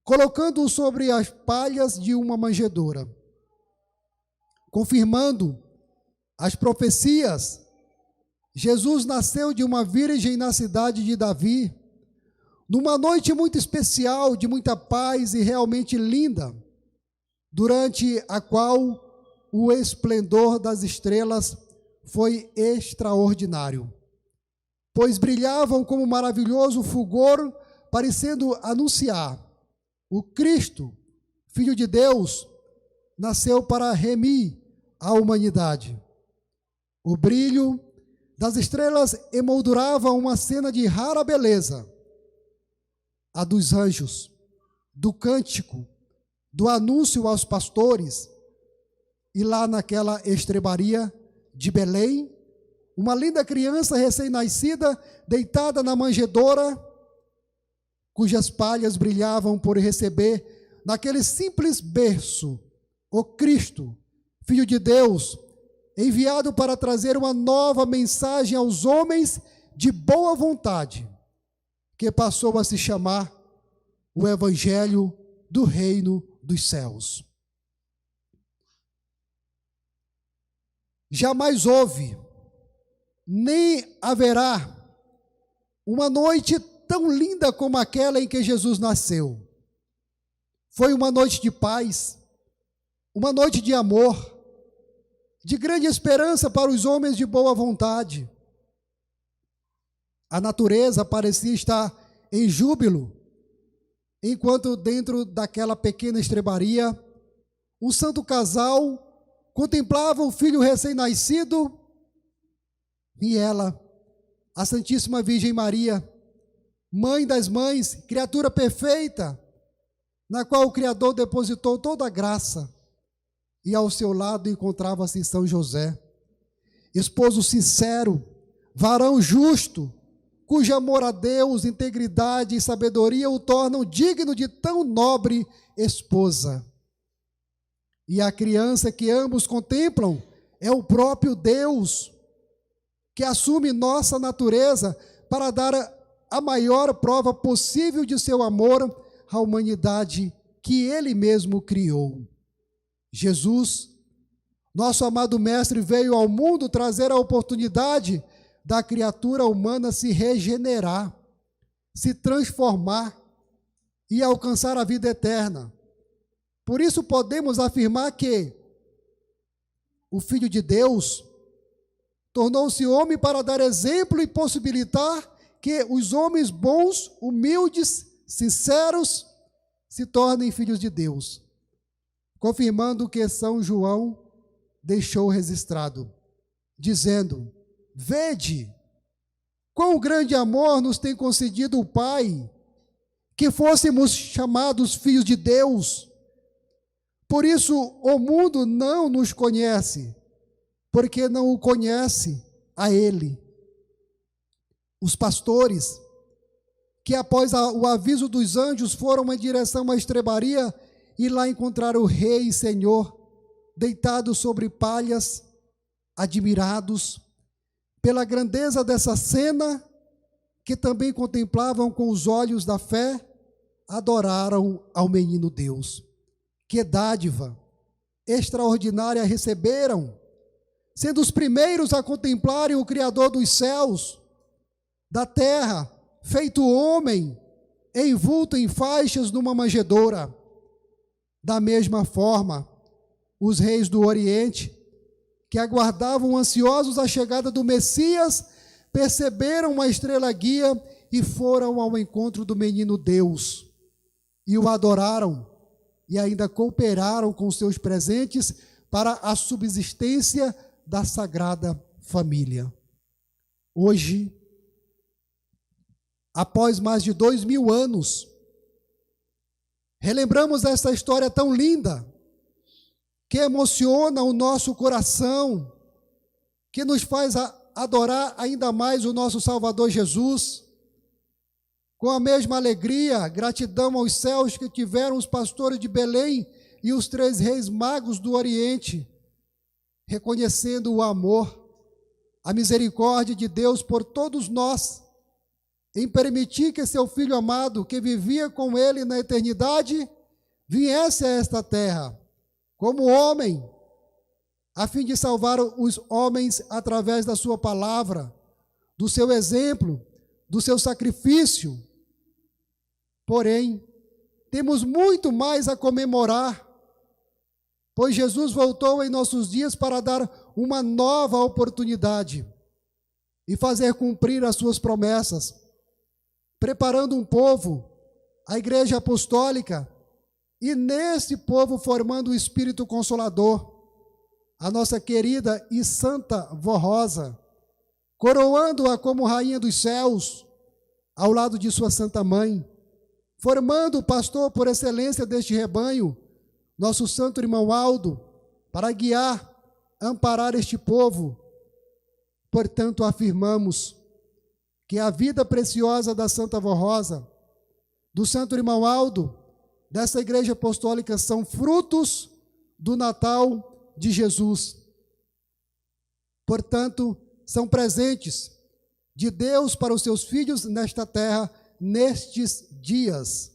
colocando-o sobre as palhas de uma manjedoura. Confirmando as profecias, Jesus nasceu de uma virgem na cidade de Davi, numa noite muito especial, de muita paz e realmente linda, durante a qual o esplendor das estrelas foi extraordinário, pois brilhavam como maravilhoso fulgor, parecendo anunciar: o Cristo, Filho de Deus, nasceu para remir a humanidade. O brilho das estrelas emoldurava uma cena de rara beleza, a dos anjos, do cântico, do anúncio aos pastores. E lá naquela estrebaria de Belém, uma linda criança recém-nascida, deitada na manjedoura, cujas palhas brilhavam por receber, naquele simples berço, o Cristo, Filho de Deus, enviado para trazer uma nova mensagem aos homens de boa vontade, que passou a se chamar o Evangelho do Reino dos Céus. Jamais houve, nem haverá, uma noite tão linda como aquela em que Jesus nasceu. Foi uma noite de paz, uma noite de amor, de grande esperança para os homens de boa vontade. A natureza parecia estar em júbilo, enquanto dentro daquela pequena estrebaria, um santo casal contemplava o filho recém-nascido e ela, a Santíssima Virgem Maria, mãe das mães, criatura perfeita, na qual o Criador depositou toda a graça, e ao seu lado encontrava-se São José, esposo sincero, varão justo, cujo amor a Deus, integridade e sabedoria o tornam digno de tão nobre esposa. E a criança que ambos contemplam é o próprio Deus, que assume nossa natureza para dar a maior prova possível de seu amor à humanidade que Ele mesmo criou. Jesus, nosso amado Mestre, veio ao mundo trazer a oportunidade da criatura humana se regenerar, se transformar e alcançar a vida eterna. Por isso podemos afirmar que o Filho de Deus tornou-se homem para dar exemplo e possibilitar que os homens bons, humildes, sinceros, se tornem filhos de Deus, confirmando o que São João deixou registrado, dizendo: vede, quão grande amor nos tem concedido o Pai, que fôssemos chamados filhos de Deus. Por isso o mundo não nos conhece, porque não o conhece a Ele. Os pastores, que após o aviso dos anjos foram em direção à estrebaria e lá encontraram o Rei e Senhor, deitado sobre palhas, admirados pela grandeza dessa cena, que também contemplavam com os olhos da fé, adoraram ao menino Deus. Que dádiva extraordinária receberam, sendo os primeiros a contemplarem o Criador dos céus, da terra, feito homem, envolto em faixas numa manjedoura. Da mesma forma, os reis do Oriente, que aguardavam ansiosos a chegada do Messias, perceberam uma estrela guia e foram ao encontro do menino Deus, e o adoraram, e ainda cooperaram com seus presentes para a subsistência da Sagrada Família. Hoje, após mais de 2000 anos, relembramos essa história tão linda, que emociona o nosso coração, que nos faz adorar ainda mais o nosso Salvador Jesus, com a mesma alegria, gratidão aos céus que tiveram os pastores de Belém e os 3 reis magos do Oriente, reconhecendo o amor, a misericórdia de Deus por todos nós, em permitir que seu Filho amado, que vivia com ele na eternidade, viesse a esta terra, como homem, a fim de salvar os homens através da sua palavra, do seu exemplo, do seu sacrifício. Porém, temos muito mais a comemorar, pois Jesus voltou em nossos dias para dar uma nova oportunidade e fazer cumprir as suas promessas, preparando um povo, a Igreja Apostólica, e nesse povo formando o Espírito Consolador, a nossa querida e santa Vó Rosa, coroando-a como Rainha dos Céus, ao lado de sua Santa Mãe, formando o pastor por excelência deste rebanho, nosso santo irmão Aldo, para guiar, amparar este povo. Portanto, afirmamos que a vida preciosa da Santa Vó Rosa, do santo irmão Aldo, dessa Igreja Apostólica, são frutos do Natal de Jesus. Portanto, são presentes de Deus para os seus filhos nesta terra, nestes dias.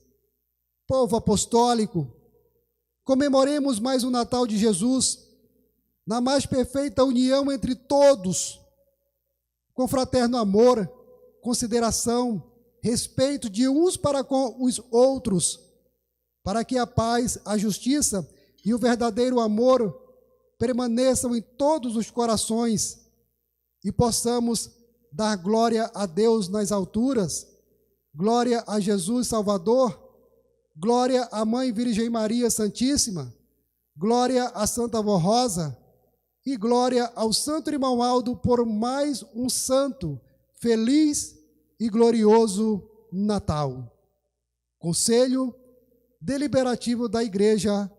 Povo apostólico, comemoremos mais o Natal de Jesus, na mais perfeita união entre todos, com fraterno amor, consideração, respeito de uns para com os outros, para que a paz, a justiça e o verdadeiro amor permaneçam em todos os corações e possamos dar glória a Deus nas alturas, glória a Jesus Salvador, glória à Mãe Virgem Maria Santíssima, glória à Santa Avó Rosa e glória ao Santo Irmão Aldo por mais um santo, feliz e glorioso Natal. Conselho Deliberativo da Igreja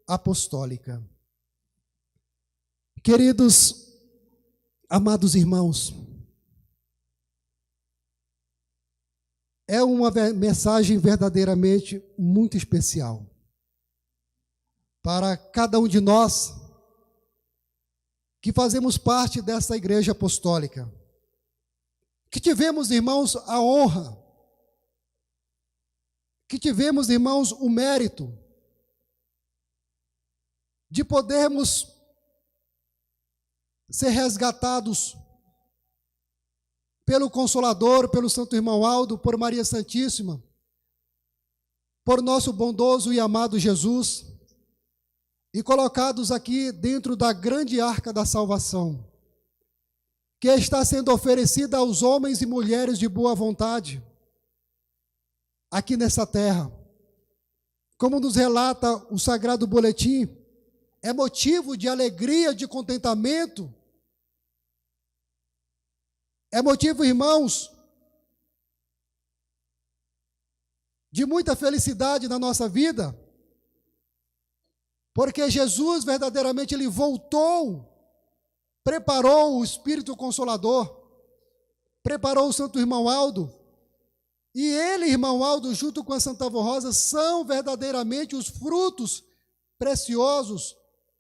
Apostólica. Queridos, amados irmãos, é uma mensagem verdadeiramente muito especial para cada um de nós que fazemos parte dessa igreja apostólica, que tivemos, irmãos, a honra, que tivemos, irmãos, o mérito de podermos ser resgatados pelo Consolador, pelo Santo Irmão Aldo, por Maria Santíssima, por nosso bondoso e amado Jesus, e colocados aqui dentro da grande arca da salvação, que está sendo oferecida aos homens e mulheres de boa vontade, aqui nessa terra. Como nos relata o Sagrado Boletim, é motivo de alegria, de contentamento, é motivo, irmãos, de muita felicidade na nossa vida, porque Jesus verdadeiramente ele voltou, preparou o Espírito Consolador, preparou o Santo Irmão Aldo, e ele, Irmão Aldo, junto com a Santa Avó Rosa, são verdadeiramente os frutos preciosos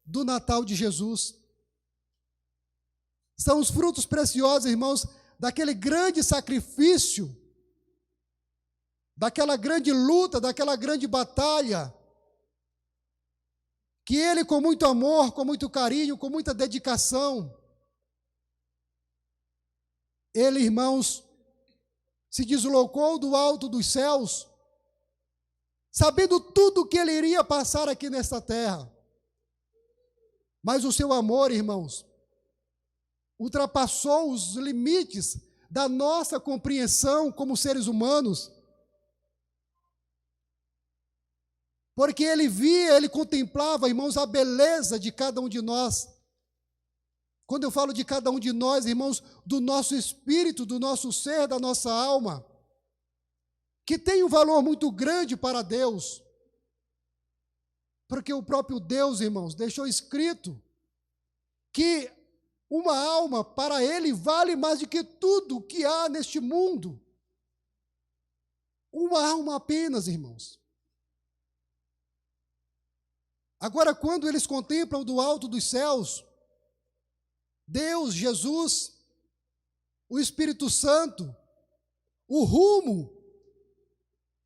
do Natal de Jesus. São os frutos preciosos, irmãos, daquele grande sacrifício, daquela grande luta, daquela grande batalha, que ele, com muito amor, com muito carinho, com muita dedicação, ele, irmãos, se deslocou do alto dos céus, sabendo tudo o que ele iria passar aqui nesta terra. Mas o seu amor, irmãos, ultrapassou os limites da nossa compreensão como seres humanos, porque ele via, ele contemplava, irmãos, a beleza de cada um de nós. Quando eu falo de cada um de nós, irmãos, do nosso espírito, do nosso ser, da nossa alma, que tem um valor muito grande para Deus, porque o próprio Deus, irmãos, deixou escrito que uma alma para ele vale mais do que tudo que há neste mundo. Uma alma apenas, irmãos. Agora, quando eles contemplam do alto dos céus, Deus, Jesus, o Espírito Santo, o rumo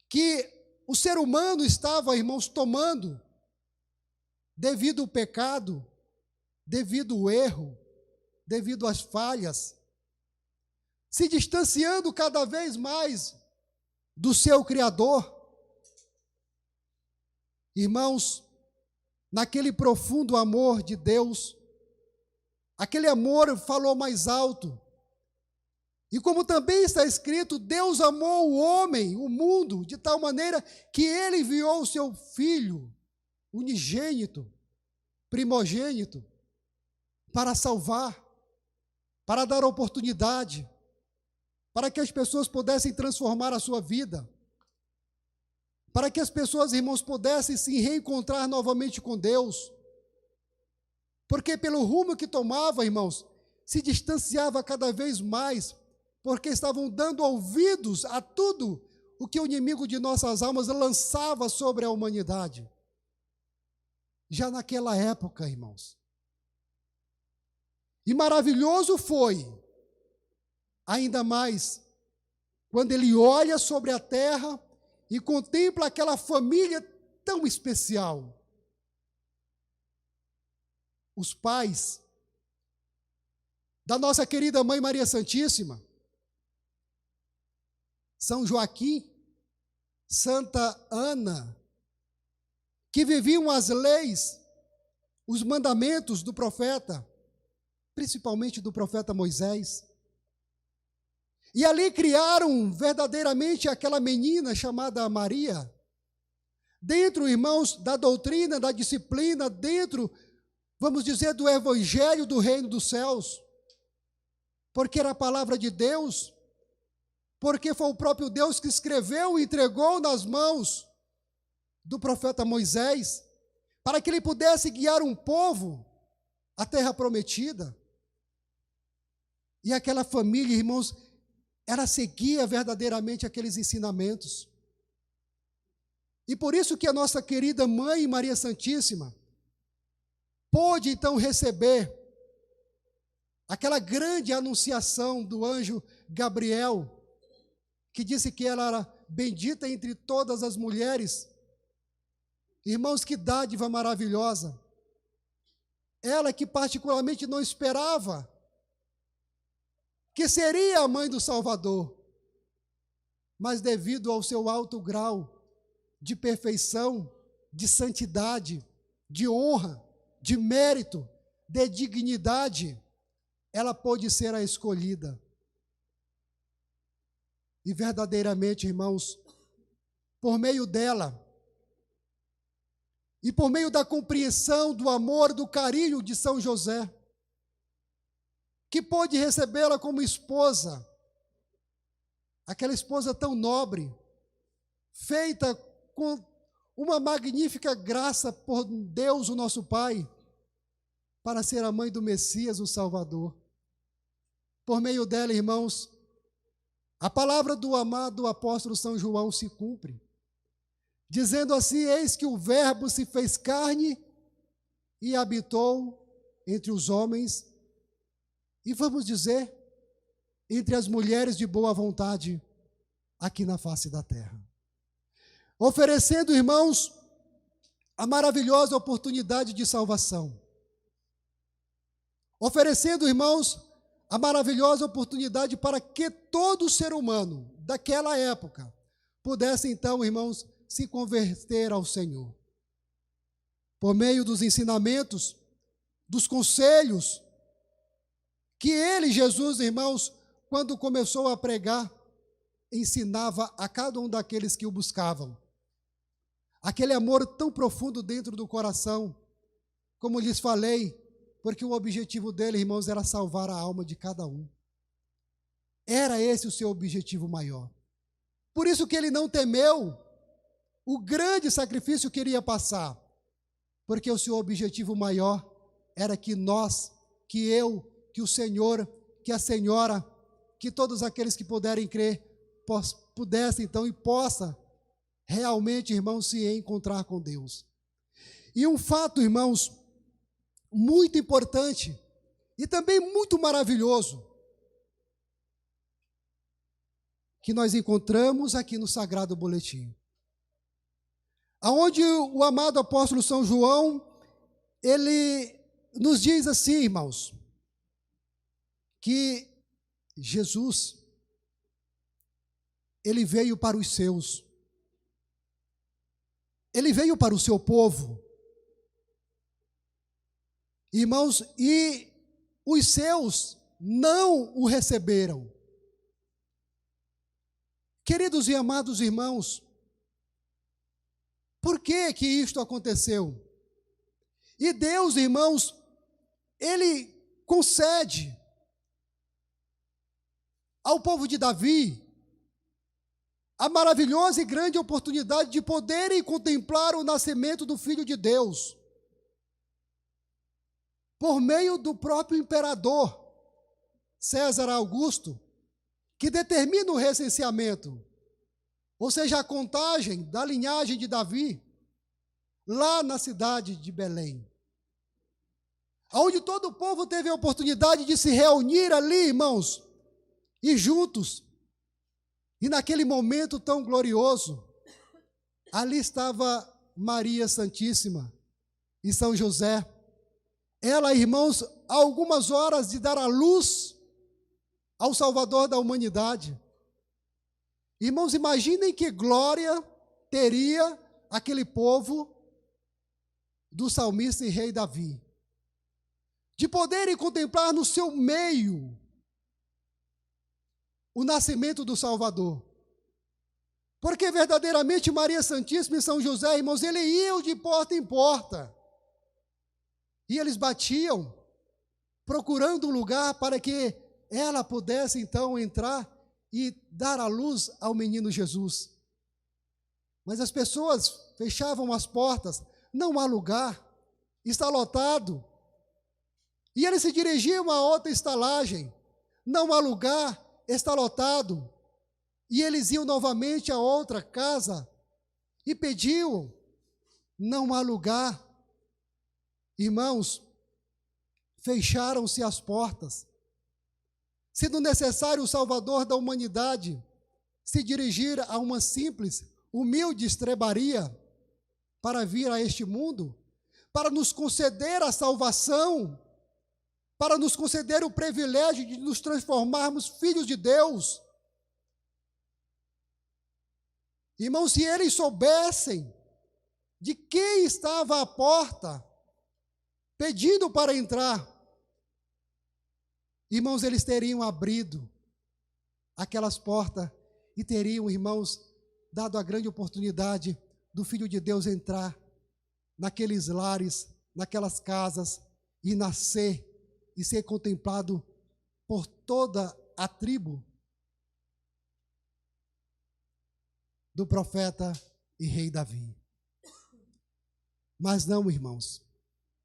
que o ser humano estava, irmãos, tomando, devido ao pecado, devido ao erro, devido às falhas, se distanciando cada vez mais do seu Criador. Irmãos, naquele profundo amor de Deus, aquele amor falou mais alto. E como também está escrito, Deus amou o homem, o mundo, de tal maneira que ele enviou o seu Filho, unigênito, primogênito, para salvar, para dar oportunidade, para que as pessoas pudessem transformar a sua vida, para que as pessoas, irmãos, pudessem se reencontrar novamente com Deus, porque pelo rumo que tomava, irmãos, se distanciava cada vez mais, porque estavam dando ouvidos a tudo o que o inimigo de nossas almas lançava sobre a humanidade. Já naquela época, irmãos. E maravilhoso foi ainda mais quando ele olha sobre a terra e contempla aquela família tão especial. Os pais da nossa querida Mãe Maria Santíssima, São Joaquim, Santa Ana, que viviam as leis, os mandamentos do profeta, principalmente do profeta Moisés. E ali criaram verdadeiramente aquela menina chamada Maria, dentro, irmãos, da doutrina, da disciplina, dentro, vamos dizer, do evangelho do reino dos céus, porque era a palavra de Deus, porque foi o próprio Deus que escreveu e entregou nas mãos do profeta Moisés, para que ele pudesse guiar um povo à terra prometida. E aquela família, irmãos, ela seguia verdadeiramente aqueles ensinamentos. E por isso que a nossa querida Mãe Maria Santíssima pôde então receber aquela grande anunciação do anjo Gabriel, que disse que ela era bendita entre todas as mulheres. Irmãos, que dádiva maravilhosa. Ela que particularmente não esperava que seria a mãe do Salvador, mas devido ao seu alto grau de perfeição, de santidade, de honra, de mérito, de dignidade, ela pôde ser a escolhida. E verdadeiramente, irmãos, por meio dela, e por meio da compreensão, do amor, do carinho de São José, que pôde recebê-la como esposa, aquela esposa tão nobre, feita com uma magnífica graça por Deus, o nosso Pai, para ser a mãe do Messias, o Salvador. Por meio dela, irmãos, a palavra do amado apóstolo São João se cumpre, dizendo assim: eis que o Verbo se fez carne e habitou entre os homens, e vamos dizer, entre as mulheres de boa vontade aqui na face da terra. Oferecendo, irmãos, a maravilhosa oportunidade de salvação. Oferecendo, irmãos, a maravilhosa oportunidade para que todo ser humano daquela época pudesse então, irmãos, se converter ao Senhor. Por meio dos ensinamentos, dos conselhos, que ele, Jesus, irmãos, quando começou a pregar, ensinava a cada um daqueles que o buscavam. Aquele amor tão profundo dentro do coração, como lhes falei, porque o objetivo dele, irmãos, era salvar a alma de cada um. Era esse o seu objetivo maior. Por isso que ele não temeu o grande sacrifício que iria passar, porque o seu objetivo maior era que nós, que eu, que o Senhor, que a Senhora, que todos aqueles que puderem crer, pudessem então e possa realmente, irmãos, se encontrar com Deus. E um fato, irmãos, muito importante e também muito maravilhoso, que nós encontramos aqui no Sagrado Boletim, aonde o amado apóstolo São João, ele nos diz assim, irmãos, que Jesus, ele veio para os seus, ele veio para o seu povo, irmãos, e os seus não o receberam. Queridos e amados irmãos, por que que isto aconteceu? E Deus, irmãos, ele concede ao povo de Davi a maravilhosa e grande oportunidade de poderem contemplar o nascimento do Filho de Deus, por meio do próprio imperador César Augusto, que determina o recenseamento, ou seja, a contagem da linhagem de Davi, lá na cidade de Belém, onde todo o povo teve a oportunidade de se reunir ali, irmãos, E juntos, e naquele momento tão glorioso, ali estava Maria Santíssima e São José. Ela, irmãos, a algumas horas de dar a luz ao Salvador da humanidade. Irmãos, imaginem que glória teria aquele povo do salmista e rei Davi, de poderem contemplar no seu meio o nascimento do Salvador. Porque verdadeiramente Maria Santíssima e São José, irmãos, eles iam de porta em porta. E eles batiam, procurando um lugar para que ela pudesse então entrar e dar a luz ao menino Jesus. Mas as pessoas fechavam as portas, não há lugar, está lotado. E eles se dirigiam a outra estalagem, não há lugar, está lotado. E eles iam novamente a outra casa e pediam, não há lugar. Irmãos, fecharam-se as portas. Sendo necessário o Salvador da humanidade se dirigir a uma simples, humilde estrebaria para vir a este mundo, para nos conceder a salvação, para nos conceder o privilégio de nos transformarmos filhos de Deus. Irmãos, se eles soubessem de quem estava à porta, pedindo para entrar, irmãos, eles teriam abrido aquelas portas e teriam, irmãos, dado a grande oportunidade do Filho de Deus entrar naqueles lares, naquelas casas e nascer e ser contemplado por toda a tribo do profeta e rei Davi. Mas não, irmãos,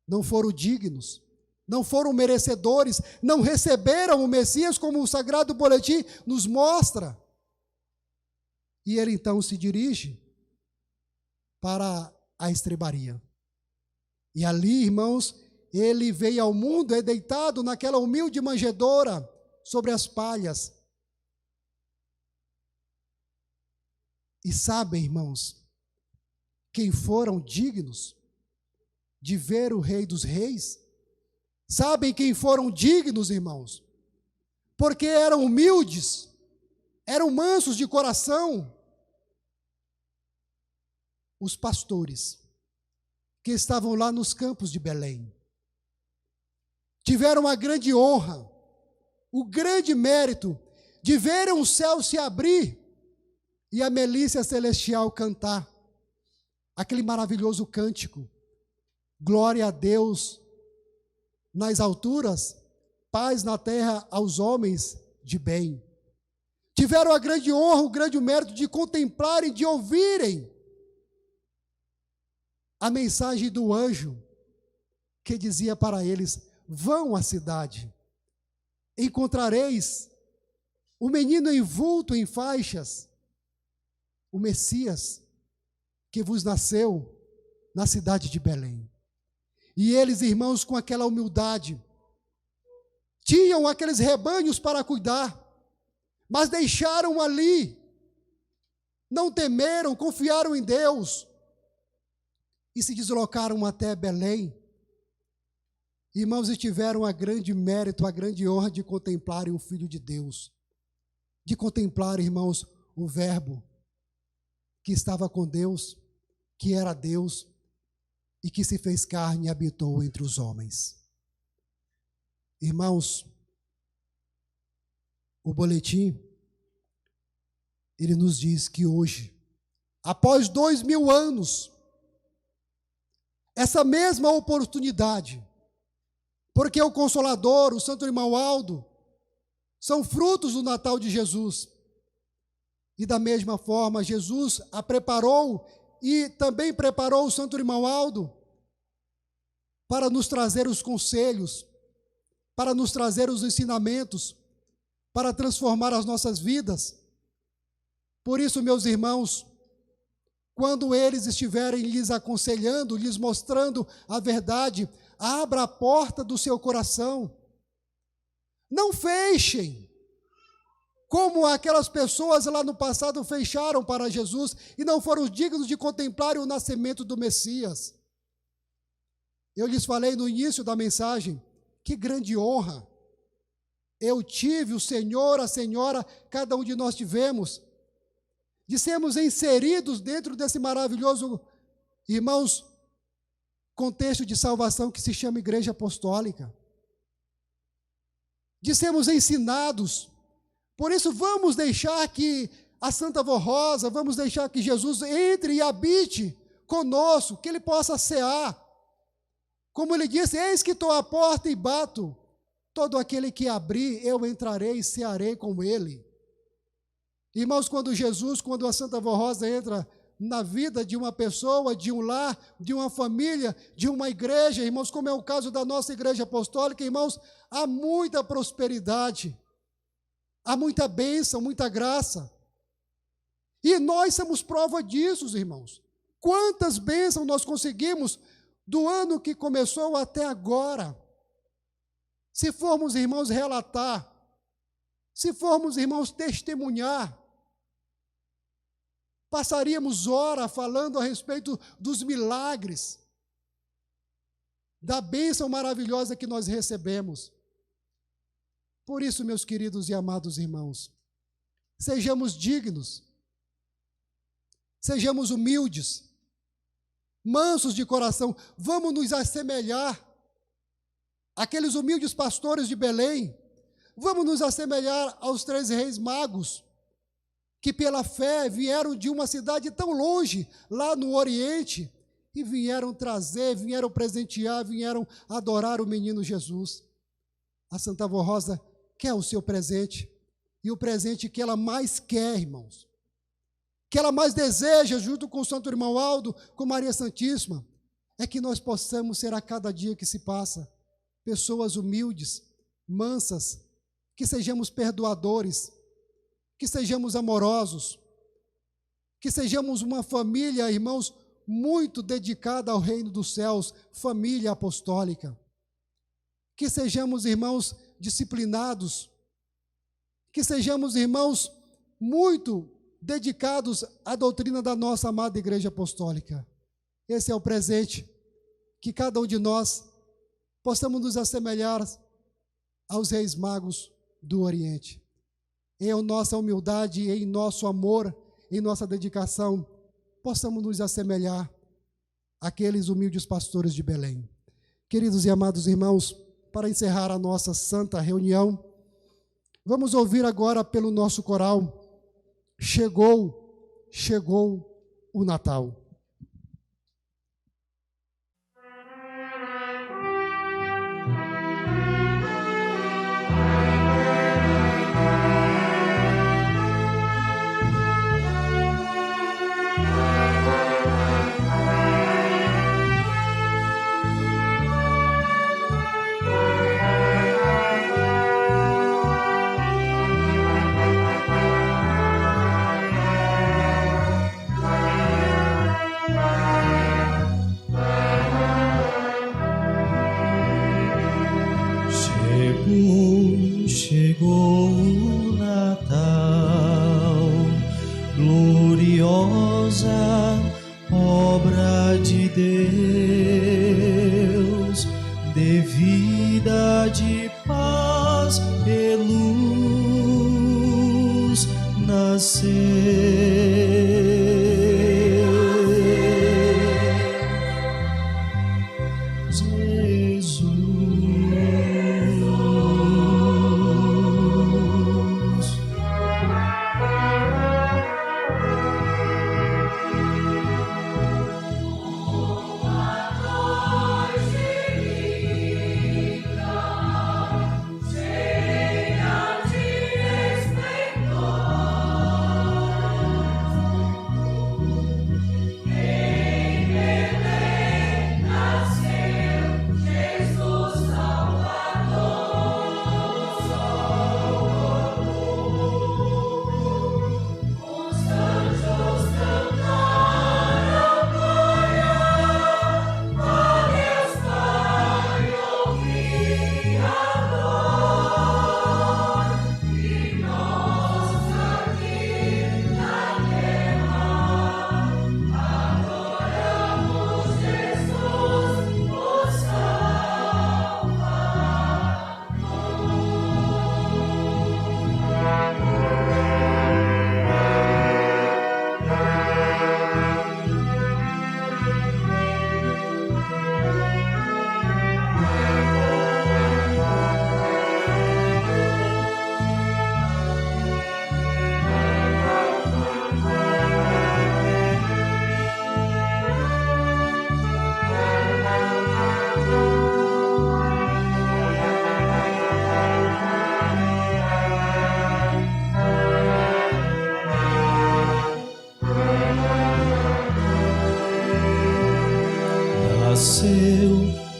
não foram dignos, não foram merecedores, não receberam o Messias como o Sagrado Boletim nos mostra. E ele então se dirige para a estrebaria. E ali, irmãos, ele veio ao mundo, é deitado naquela humilde manjedoura sobre as palhas. E sabem, irmãos, quem foram dignos de ver o Rei dos Reis? Sabem quem foram dignos, irmãos? Porque eram humildes, eram mansos de coração. Os pastores que estavam lá nos campos de Belém tiveram a grande honra, o grande mérito de verem o céu se abrir e a milícia celestial cantar aquele maravilhoso cântico: glória a Deus nas alturas, paz na terra aos homens de bem. Tiveram a grande honra, o grande mérito de contemplarem, de ouvirem a mensagem do anjo que dizia para eles: vão à cidade, encontrareis o menino envolto em faixas, o Messias que vos nasceu na cidade de Belém. E eles, irmãos, com aquela humildade, tinham aqueles rebanhos para cuidar, mas deixaram ali, não temeram, confiaram em Deus e se deslocaram até Belém. Irmãos, e tiveram a grande mérito, a grande honra de contemplarem o Filho de Deus, de contemplar, irmãos, o Verbo que estava com Deus, que era Deus e que se fez carne e habitou entre os homens. Irmãos, o boletim, ele nos diz que hoje, após 2000 anos, essa mesma oportunidade, porque o Consolador, o Santo Irmão Aldo, são frutos do Natal de Jesus. E da mesma forma, Jesus a preparou e também preparou o Santo Irmão Aldo para nos trazer os conselhos, para nos trazer os ensinamentos, para transformar as nossas vidas. Por isso, meus irmãos, quando eles estiverem lhes aconselhando, lhes mostrando a verdade, abra a porta do seu coração. Não fechem. como aquelas pessoas lá no passado fecharam para Jesus e não foram dignos de contemplar o nascimento do Messias. Eu lhes falei no início da mensagem, que grande honra eu tive, o Senhor, a Senhora, cada um de nós tivemos, de sermos inseridos dentro desse maravilhoso, irmãos, contexto de salvação que se chama Igreja Apostólica. De sermos ensinados. Por isso, vamos deixar que a Santa Vó Rosa, vamos deixar que Jesus entre e habite conosco, que Ele possa cear. Como Ele disse, eis que estou à porta e bato. Todo aquele que abrir, eu entrarei e cearei com Ele. Irmãos, quando a Santa Vó Rosa entra na vida de uma pessoa, de um lar, de uma família, de uma igreja, irmãos, como é o caso da nossa Igreja Apostólica, irmãos, há muita prosperidade, há muita bênção, muita graça. E nós somos prova disso, irmãos. Quantas bênçãos nós conseguimos do ano que começou até agora. Se formos, irmãos, relatar, se formos, irmãos, testemunhar, passaríamos horas falando a respeito dos milagres, da bênção maravilhosa que nós recebemos. Por isso, meus queridos e amados irmãos, sejamos dignos, sejamos humildes, mansos de coração, vamos nos assemelhar àqueles humildes pastores de Belém, vamos nos assemelhar aos 3 reis magos, que pela fé vieram de uma cidade tão longe, lá no Oriente, e vieram trazer, vieram presentear, vieram adorar o menino Jesus. A Santa Vó Rosa quer o seu presente, e o presente que ela mais quer, irmãos, que ela mais deseja, junto com o Santo Irmão Aldo, com Maria Santíssima, é que nós possamos ser a cada dia que se passa, pessoas humildes, mansas, que sejamos perdoadores, que sejamos amorosos, que sejamos uma família, irmãos, muito dedicada ao reino dos céus, família apostólica. Que sejamos, irmãos, disciplinados, que sejamos, irmãos, muito dedicados à doutrina da nossa amada Igreja Apostólica. Esse é o presente que cada um de nós possamos nos assemelhar aos reis magos do Oriente. Em nossa humildade, em nosso amor, em nossa dedicação, possamos nos assemelhar àqueles humildes pastores de Belém. Queridos e amados irmãos, para encerrar a nossa santa reunião, vamos ouvir agora pelo nosso coral, Chegou, chegou o Natal. Chegou o Natal, gloriosa obra de Deus, de vida, de paz e luz, nasceu.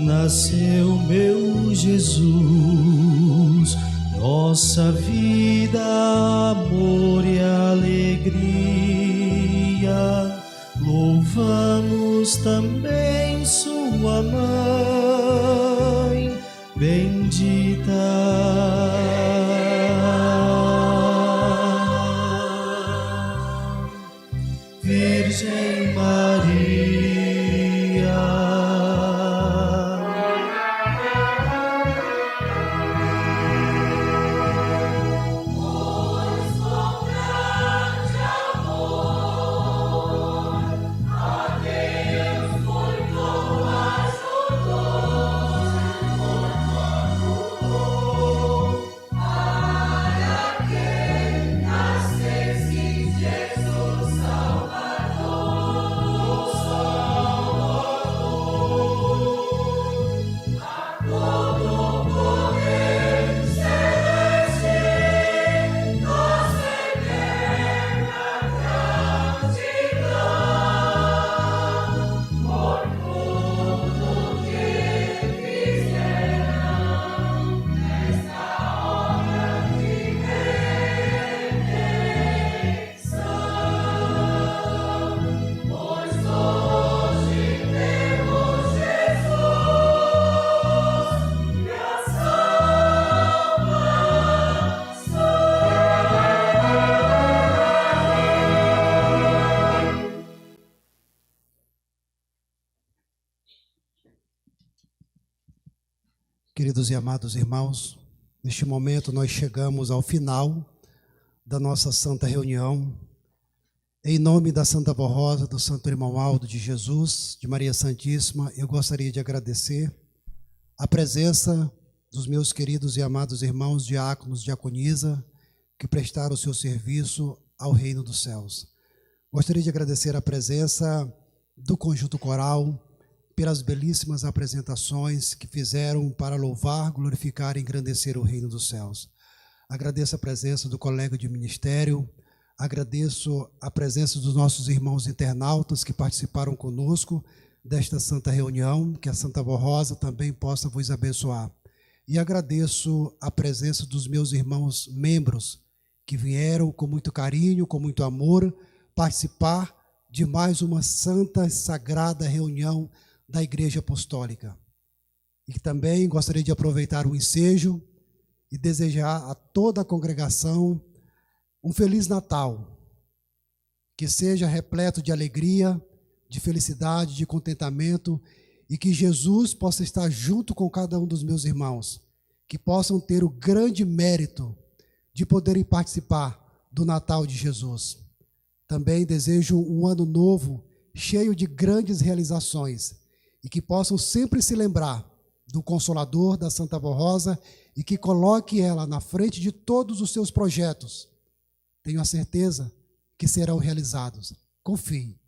nasceu meu Jesus, nossa vida, amor e alegria. Louvamos também sua mãe, bendita. Virgem Maria, Pois com grande amor a Deus muito ajudou, para que nascesse Jesus Queridos e amados irmãos, neste momento nós chegamos ao final da nossa santa reunião. Em nome da Santa Avó Rosa, do Santo Irmão Aldo de Jesus, de Maria Santíssima, eu gostaria de agradecer a presença dos meus queridos e amados irmãos diáconos, diaconisa, que prestaram o seu serviço ao reino dos céus. Gostaria de agradecer a presença do conjunto coral, pelas belíssimas apresentações que fizeram para louvar, glorificar e engrandecer o reino dos céus. Agradeço a presença do colega de ministério, agradeço a presença dos nossos irmãos internautas que participaram conosco desta santa reunião, que a Santa Avó Rosa também possa vos abençoar. E agradeço a presença dos meus irmãos membros, que vieram com muito carinho, com muito amor, participar de mais uma santa e sagrada reunião da Igreja Apostólica. E também gostaria de aproveitar o ensejo e desejar a toda a congregação um Feliz Natal, que seja repleto de alegria, de felicidade, de contentamento, e que Jesus possa estar junto com cada um dos meus irmãos, que possam ter o grande mérito de poderem participar do Natal de Jesus. Também desejo um ano novo, cheio de grandes realizações, e que possam sempre se lembrar do Consolador, da Santa Avó Rosa, e que coloque ela na frente de todos os seus projetos. Tenho a certeza que serão realizados. Confie.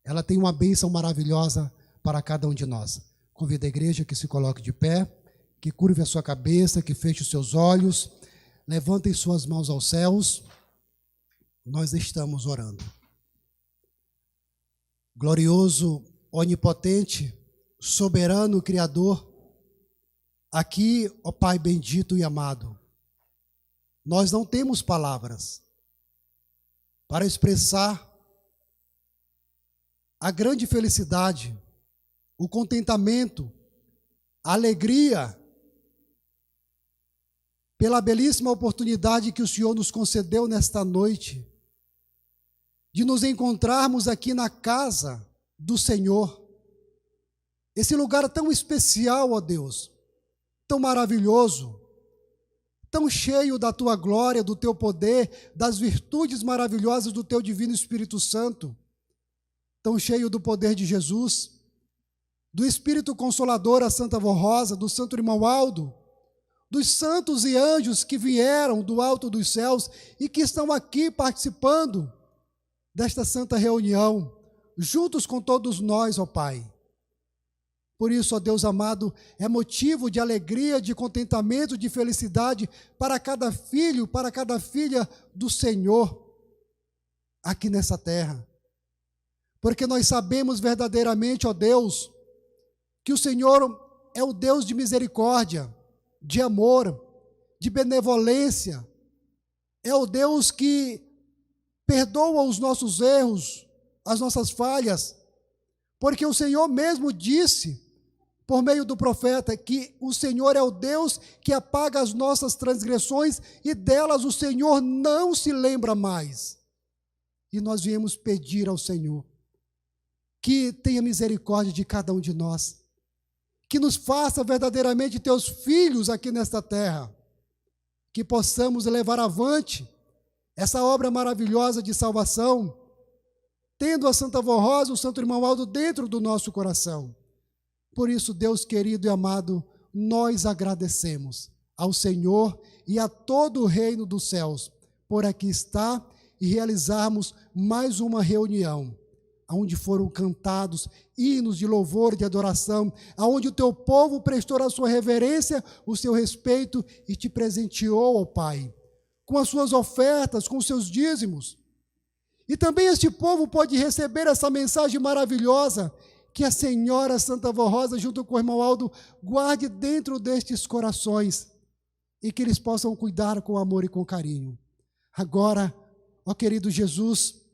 Ela tem uma bênção maravilhosa para cada um de nós. Convido a igreja que se coloque de pé, que curve a sua cabeça, que feche os seus olhos, levantem suas mãos aos céus. Nós estamos orando. Glorioso, onipotente, soberano, Criador, aqui, ó Pai bendito e amado, nós não temos palavras para expressar a grande felicidade, o contentamento, a alegria, pela belíssima oportunidade que o Senhor nos concedeu nesta noite, de nos encontrarmos aqui na casa do Senhor. Esse lugar tão especial, ó Deus, tão maravilhoso, tão cheio da Tua glória, do Teu poder, das virtudes maravilhosas do Teu Divino Espírito Santo, tão cheio do poder de Jesus, do Espírito Consolador, a Santa Avó Rosa, do Santo Irmão Aldo, dos santos e anjos que vieram do alto dos céus e que estão aqui participando desta santa reunião, juntos com todos nós, ó Pai. Por isso, ó Deus amado, é motivo de alegria, de contentamento, de felicidade para cada filho, para cada filha do Senhor aqui nessa terra. Porque nós sabemos verdadeiramente, ó Deus, que o Senhor é o Deus de misericórdia, de amor, de benevolência, é o Deus que perdoa os nossos erros, as nossas falhas, porque o Senhor mesmo disse, por meio do profeta, que o Senhor é o Deus que apaga as nossas transgressões e delas o Senhor não se lembra mais. E nós viemos pedir ao Senhor que tenha misericórdia de cada um de nós, que nos faça verdadeiramente teus filhos aqui nesta terra, que possamos levar avante essa obra maravilhosa de salvação, tendo a Santa Vó Rosa, o Santo Irmão Aldo dentro do nosso coração. Por isso, Deus querido e amado, nós agradecemos ao Senhor e a todo o reino dos céus por aqui estar e realizarmos mais uma reunião, onde foram cantados hinos de louvor e de adoração, onde o teu povo prestou a sua reverência, o seu respeito e te presenteou, ó Pai, com as suas ofertas, com os seus dízimos. E também este povo pode receber essa mensagem maravilhosa que a Senhora Santa Vó Rosa, junto com o irmão Aldo, guarde dentro destes corações e que eles possam cuidar com amor e com carinho. Agora, ó querido Jesus,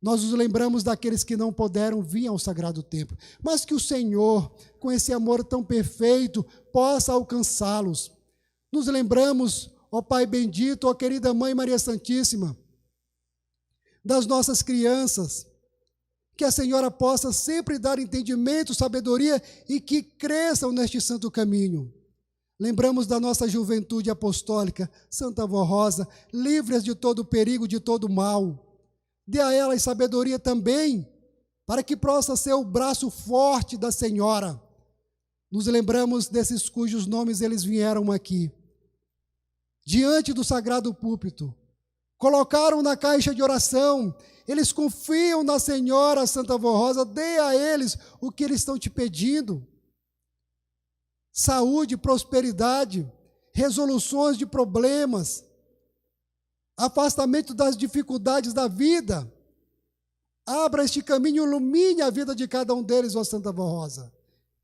nós nos lembramos daqueles que não puderam vir ao Sagrado Templo, mas que o Senhor, com esse amor tão perfeito, possa alcançá-los. Nos lembramos, ó Pai bendito, ó querida Mãe Maria Santíssima, das nossas crianças, que a Senhora possa sempre dar entendimento, sabedoria e que cresçam neste santo caminho. Lembramos da nossa juventude apostólica, Santa Vó Rosa, livres de todo perigo, de todo mal. Dê a elas sabedoria também, para que possa ser o braço forte da Senhora. Nos lembramos desses cujos nomes eles vieram aqui, diante do sagrado púlpito, colocaram na caixa de oração, eles confiam na Senhora Santa Vó Rosa, dê a eles o que eles estão te pedindo. Saúde, prosperidade, resoluções de problemas, afastamento das dificuldades da vida. Abra este caminho, ilumine a vida de cada um deles, ó Santa Vó Rosa,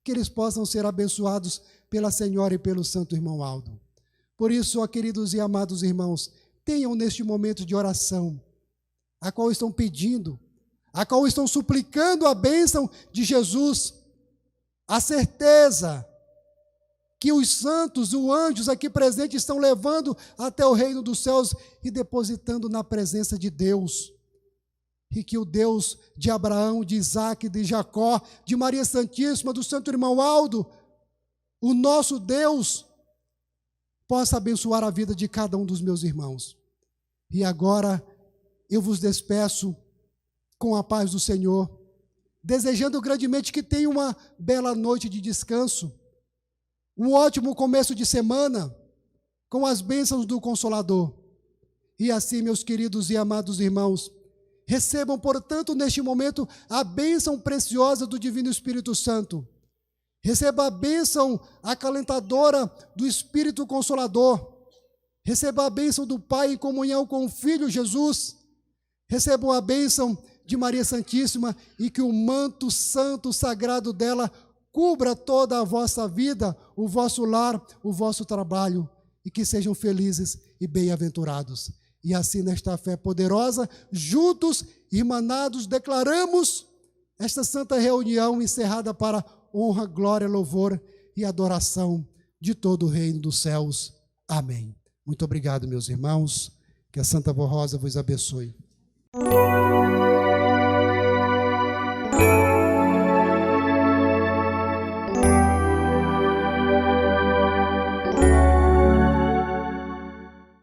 que eles possam ser abençoados pela Senhora e pelo Santo Irmão Aldo. Por isso, ó queridos e amados irmãos, tenham neste momento de oração, a qual estão pedindo, a qual estão suplicando a bênção de Jesus, a certeza que os santos, os anjos aqui presentes estão levando até o reino dos céus e depositando na presença de Deus. E que o Deus de Abraão, de Isaac, de Jacó, de Maria Santíssima, do Santo Irmão Aldo, o nosso Deus, possa abençoar a vida de cada um dos meus irmãos. E agora eu vos despeço com a paz do Senhor, desejando grandemente que tenham uma bela noite de descanso, um ótimo começo de semana, com as bênçãos do Consolador. E assim, meus queridos e amados irmãos, recebam, portanto, neste momento, a bênção preciosa do Divino Espírito Santo. Receba a bênção acalentadora do Espírito Consolador. Receba a bênção do Pai em comunhão com o Filho Jesus. Recebam a bênção de Maria Santíssima e que o manto santo sagrado dela cubra toda a vossa vida, o vosso lar, o vosso trabalho, e que sejam felizes e bem-aventurados. E assim, nesta fé poderosa, juntos, irmanados, declaramos esta santa reunião encerrada para honra, glória, louvor e adoração de todo o reino dos céus. Amém. Muito obrigado, meus irmãos. Que a Santa Vó Rosa vos abençoe.